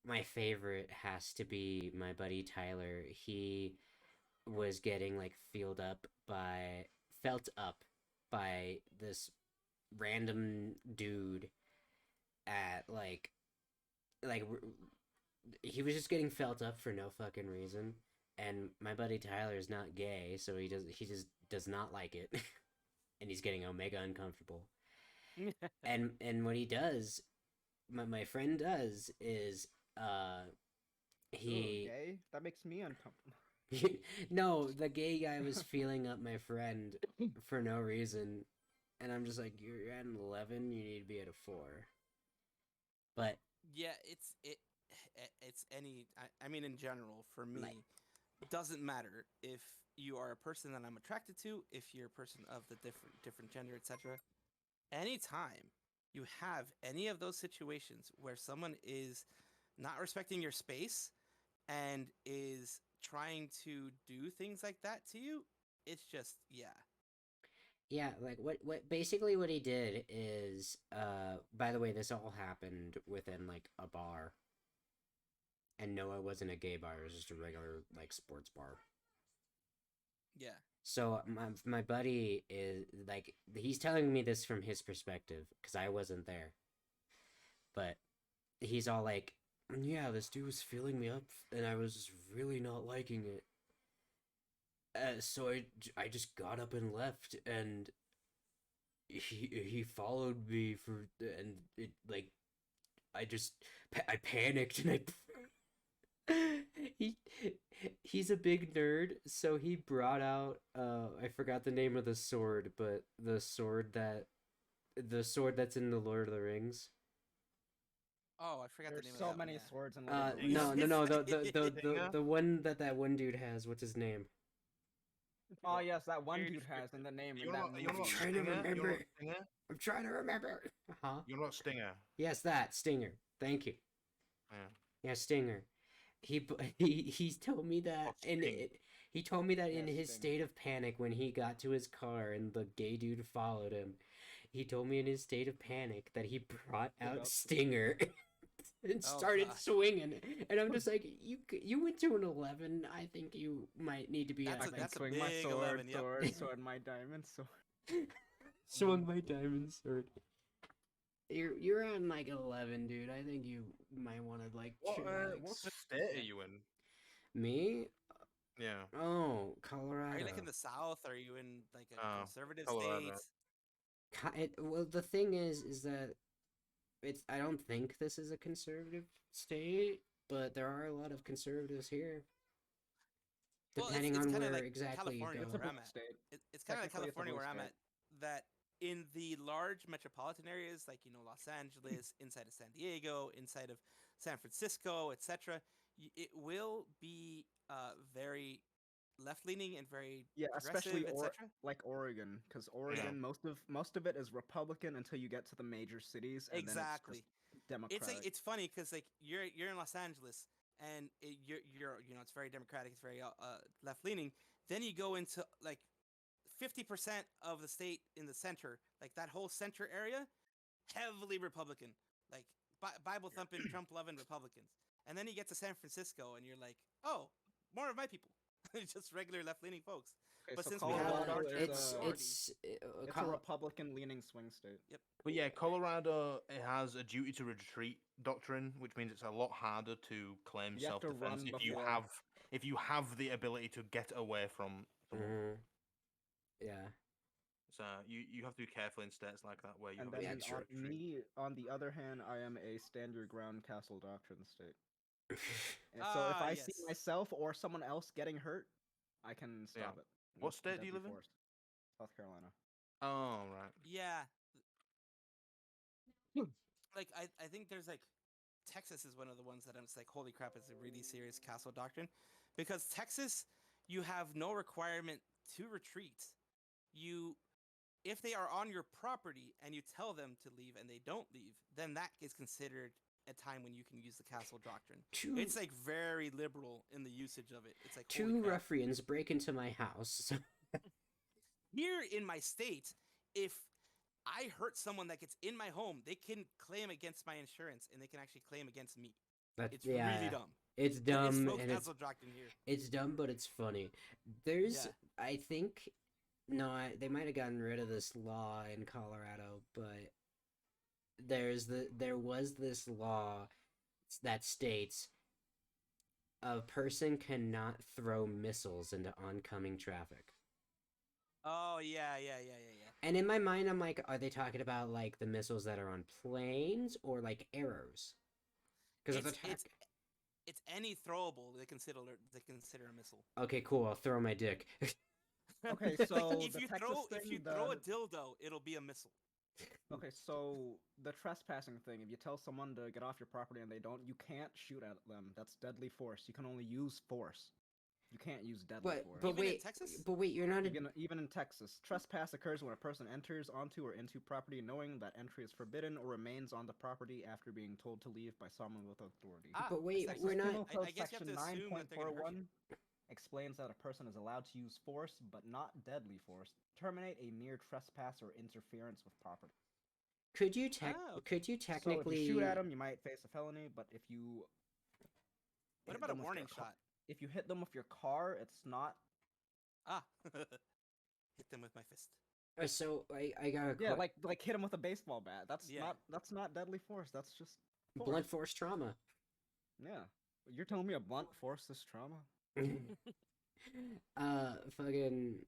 my favorite has to be my buddy Tyler. He was getting like felt up by this random dude at like he was just getting felt up for no fucking reason. And my buddy Tyler is not gay, so he just does not like it. And he's getting omega uncomfortable. and what he does, my friend does, is gay? That makes me uncomfortable. No, the gay guy was feeling up my friend for no reason, and I'm just like, you're at an 11, you need to be at a 4. But yeah, it's any. I mean, in general, for me, it doesn't matter if you are a person that I'm attracted to, if you're a person of the different gender, etc. Anytime you have any of those situations where someone is not respecting your space and is trying to do things like that to you, it's just Yeah, like what basically what he did is by the way, this all happened within like a bar. And no, it wasn't a gay bar, it was just a regular like sports bar. yeah. So my buddy is like he's telling me this from his perspective because I wasn't there. But he's all like, "Yeah, this dude was filling me up and I was really not liking it. So I just got up and left, and he followed me for, and it like I panicked and he he's a big nerd, so he brought out I forgot the name of the sword, but the sword that's in the Lord of the Rings. Oh, I forgot There's the name so of that many one, yeah. swords in No, Lord of the no, Rings. no, the Stinger? one that one dude has. What's his name? Oh yes, that one Very dude has in the name You in know that what? You know what? movie. Trying to Stinger? You know remember. what Stinger? I'm trying to remember. Huh? You know what Stinger? Yes, that Stinger. Thank you. Yeah. Yeah, Stinger. He told me that, Oh, and Sting. he told me that in Yes, his Sting. state of panic when he got to his car and the gay dude followed him. He told me in his state of panic that he brought out Yep. Stinger and Oh, started gosh. swinging. And I'm just like, you went to an 11. I think you might need to be That's at a- I can like that's a swing my big sword, 11, yep. sword, my diamond sword. swung my diamond sword. You're on like 11, dude. I think you might want to like What chillax. state are you in? Me? Yeah. Oh, Are Colorado. you like in the South? Are you in like a Oh, conservative Colorado. state? Well, the thing is that I don't think this is a conservative state, but there are a lot of conservatives here. Well, Depending it's on kind of where like exactly you California go. It's a where blue I'm at. state. It's kind of like Technically, it's a California blue where I'm state. at. That in the large metropolitan areas, like Los Angeles, inside of San Diego, inside of San Francisco, etc., it will be very left leaning and very Yeah, especially progressive, etc. like Oregon, because Oregon, most of it is Republican until you get to the major cities, and Exactly. then it's just Democratic. It's funny because like you're in Los Angeles and you're it's very democratic, it's very left leaning. Then you go into like 50% of the state in the center, like that whole center area, heavily Republican, like Bible thumping, Trump loving Republicans. And then you get to San Francisco and you're like, oh, more of my people, just regular left leaning folks. Okay, But so since we have a Colorado larger is majority, it's a Republican-leaning swing state. yep. But yeah, Colorado it has a duty to retreat doctrine, which means it's a lot harder to claim You have to self-defense run if before. you have the ability to get away from someone. Mhm. Yeah. So you have to be careful in states like that where you And have then a Yeah, duty to true. retreat. on the other hand, I am a stand your ground castle doctrine state. And so if I see Yes. myself or someone else getting hurt, I can Yeah. stop it. What with state do you deadly live in? force. South Carolina. Oh right. Yeah. Like I think there's like Texas is one of the ones that I'm just like, holy crap, it's a really serious castle doctrine. Because Texas, you have no requirement to retreat. You if they are on your property and you tell them to leave and they don't leave, then that is considered a time when you can use the castle doctrine. It's like very liberal in the usage of it. It's like holy two crap. ruffians break into my house. Here in my state, if I hurt someone that gets in my home, they can claim against my insurance and they can actually claim against me. That's It's really dumb. It's There is dumb no and it's castle doctrine here. dumb, but it's funny. There's Yeah. I think no, they might have gotten rid of this law in Colorado, but there was this law that states a person cannot throw missiles into oncoming traffic. Oh yeah. And in my mind, I'm like, are they talking about like the missiles that are on planes or like arrows? Because of attack. It's any throwable they consider a missile. Okay, cool. I'll throw my dick. Okay, so if the you Texas throw thing, a dildo, it'll be a missile. Okay, so the trespassing thing, if you tell someone to get off your property and they don't, you can't shoot at them. That's deadly force. You can only use force. you can't use deadly force. But Even in wait, Texas? but wait, you're not. Even in Texas, trespass occurs when a person enters onto or into property knowing that entry is forbidden or remains on the property after being told to leave by someone with authority. But wait, that's we're actually- not- Penal Code I guess you have Section to assume that they're gonna hurt 9.41 explains that a person is allowed to use force, but not deadly force, to terminate a mere trespass or interference with property. Could you Oh. could you So technically if you shoot at them, you might face a felony, but if you What hit about a them with warning your car- shot? If you hit them with your car, it's not. Ah. Hit them with my fist. So I got a Yeah, like hit them with a baseball bat. That's Yeah. not deadly force. That's just blunt force trauma. Yeah. You're telling me a blunt force is trauma? Fucking.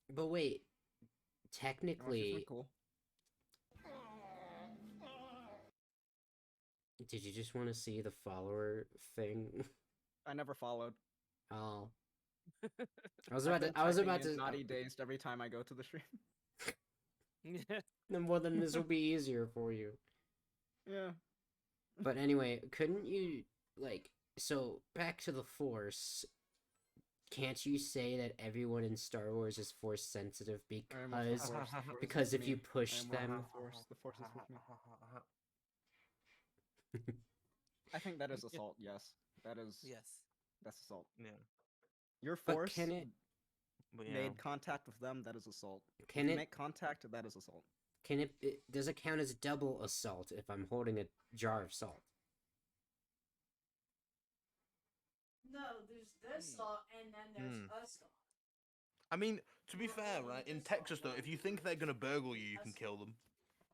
But wait, Oh, it's just technically, cool. did you just want to see the follower thing? I never followed. Oh, I was I've about to. been I was typing about in to. naughty dazed every time I go to the stream. Well, then this will be easier for you. Yeah. But anyway, couldn't you like? So back to the Force. Can't you say that everyone in Star Wars is Force sensitive I am with the because Force, the Force is because with if you me. push I am with them, the Force is with me. I think that is assault. Yes, Yes. that's assault. Yeah. Your But force can it- But yeah. made contact with them. That is assault. can If you it make contact? That is assault. can it does it count as double assault if I'm holding a jar of salt? No, there's this salt and then there's assault. I mean, to be fair, right? In Texas, though, if you think they're gonna burgle you, you can kill them.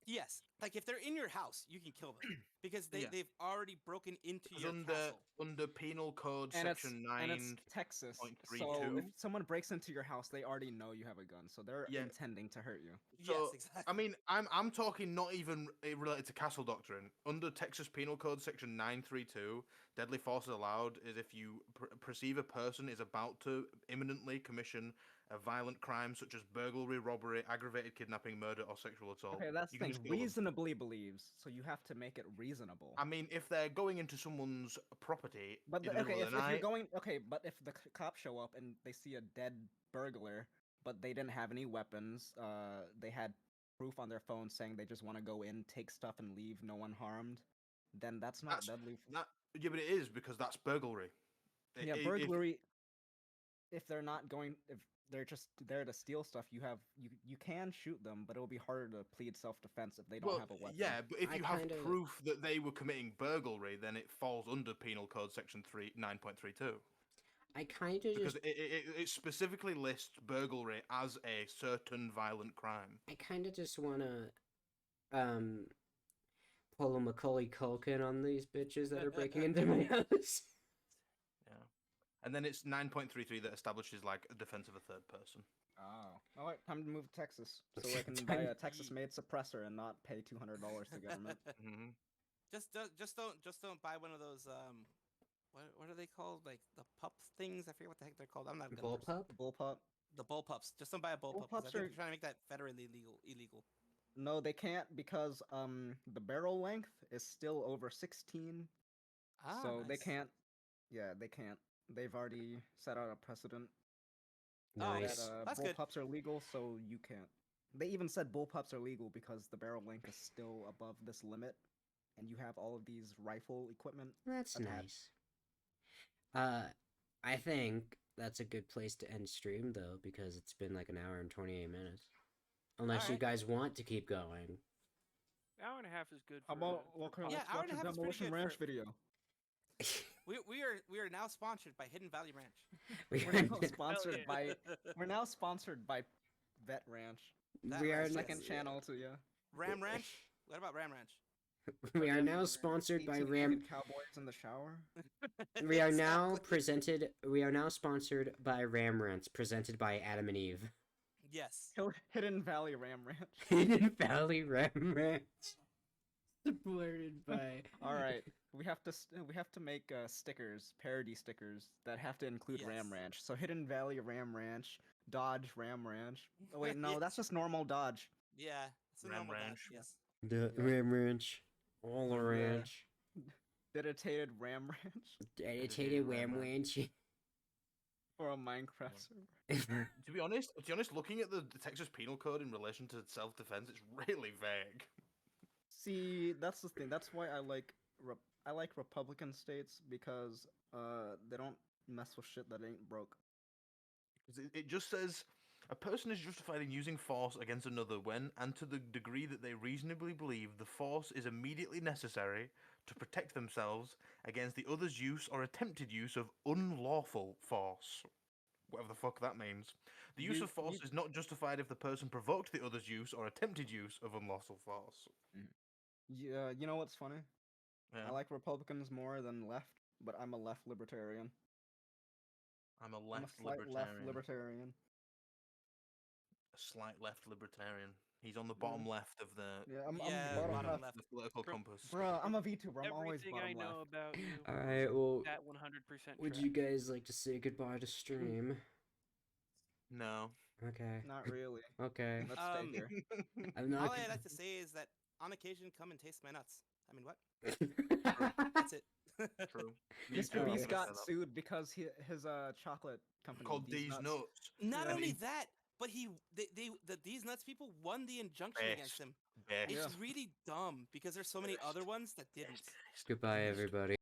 Yes. Like if they're in your house, you can kill them because Yeah. they've already broken into Because your under castle. under Penal Code And it's Section and it's 9. Texas. So 9.32. if someone breaks into your house, they already know you have a gun, so they're Yeah. intending to hurt you. So, Yes, exactly. I mean, I'm talking not even related to castle doctrine. Under Texas Penal Code Section 932, deadly force is allowed is if you perceive a person is about to imminently commission a violent crime such as burglary, robbery, aggravated kidnapping, murder, or sexual assault. Okay, that's you the can thing. just kill them. Reasonably believes, so you have to make it reasonable. I mean, if they're going into someone's property But in the okay, middle of if the you're night, going okay, but if the cops show up and they see a dead burglar, but they didn't have any weapons, they had proof on their phone saying they just want to go in, take stuff, and leave, no one harmed, then that's not That's- deadly. yeah, but it is because that's burglary. Yeah, If- burglary. If they're not going, if they're just there to steal stuff, you can shoot them, but it'll be harder to plead self-defense if they don't Well, have a weapon. yeah, but if I you have kinda- proof that they were committing burglary, then it falls under Penal Code Section 9.32. I kind of Because just it specifically lists burglary as a certain violent crime. I kind of just want to pull a Macaulay Culkin on these bitches that are breaking into my house. Yeah. And then it's 9.33 that establishes like a defense of a third person. Oh, all right, time to move to Texas, so I can buy a Texas-made suppressor and not pay $200 to government. Hmm. Just don't buy one of those what are they called? Like the pup things? I forget what the heck they're called. I'm not a gun person. Bullpup? Bullpup. The bullpups. Just don't buy a bullpup. 'Cause I Bullpups think are- they're trying to make that federally illegal. No, they can't because the barrel length is still over 16, so they nice. can't. Yeah, they can't. They've already set out a precedent Oh, Nice. that That's good. bullpups are legal, so you can't. They even said bullpups are legal because the barrel length is still above this limit, and you have all of these rifle equipment. That's attached. nice. I think that's a good place to end stream though, because it's been like an hour and 28 minutes. Unless you Alright. guys want to keep going. Hour and a half is good. How for, about for welcome Yeah, let's hour watch and a a half is pretty Demolition good Ranch for- video. We are now sponsored by Hidden Valley Ranch. We're now Hell sponsored yeah. by. We're now sponsored by Vet Ranch. That we are ranch, n- Second channel to you. Ram Ranch. What about Ram Ranch? we are now sponsored by 18 Ram. naked cowboys in the shower. We are now Exactly. presented. We are now sponsored by Ram Rants, presented by Adam and Eve. Yes. Hidden Valley Ram Ranch. Hidden Valley Ram Rants. Supported by. All right, we have to make stickers, parody stickers that have to include Ram Yes. Ranch. So Hidden Valley Ram Ranch, Dodge Ram Ranch. Oh wait, no, Yes. that's just normal Dodge. Yeah. It's a Ram normal Ranch. Yes. The Yeah. Ram Ranch. All the Yeah. ranch. Dedicated Ram Ranch. Dedicated Ram Ram Ranch. Ranch. For a Minecraft server. To be honest, looking at the Texas Penal Code in relation to self-defense, it's really vague. See, that's the thing. That's why I like Republican states because they don't mess with shit that ain't broke. It just says a person is justified in using force against another when and to the degree that they reasonably believe the force is immediately necessary to protect themselves against the other's use or attempted use of unlawful force. Whatever the fuck that means. The use of force is not justified if the person provoked the other's use or attempted use of unlawful force. Yeah, you know what's funny? Yeah. I like Republicans more than left, but I'm a left libertarian. I'm a I'm a slight left libertarian. A slight left libertarian. He's on the bottom left of the Yeah, I'm bottom left. the political compass. Bro, I'm a VTuber. I'm always Everything bottom I know left. about you. All right, well, That 100%. would you guys like to say goodbye to stream? No. Okay. Not really. Okay. Let's stay here. I'm not. All I'd like to say is that on occasion, come and taste my nuts. I mean, what? That's it. True. Mr. too. Beast got Set up. sued because his chocolate company Called D's Nuts. Not Yeah. only that, but these nuts people won the injunction against him. Best. It's really dumb because there's so many other ones that didn't. Goodbye, everybody.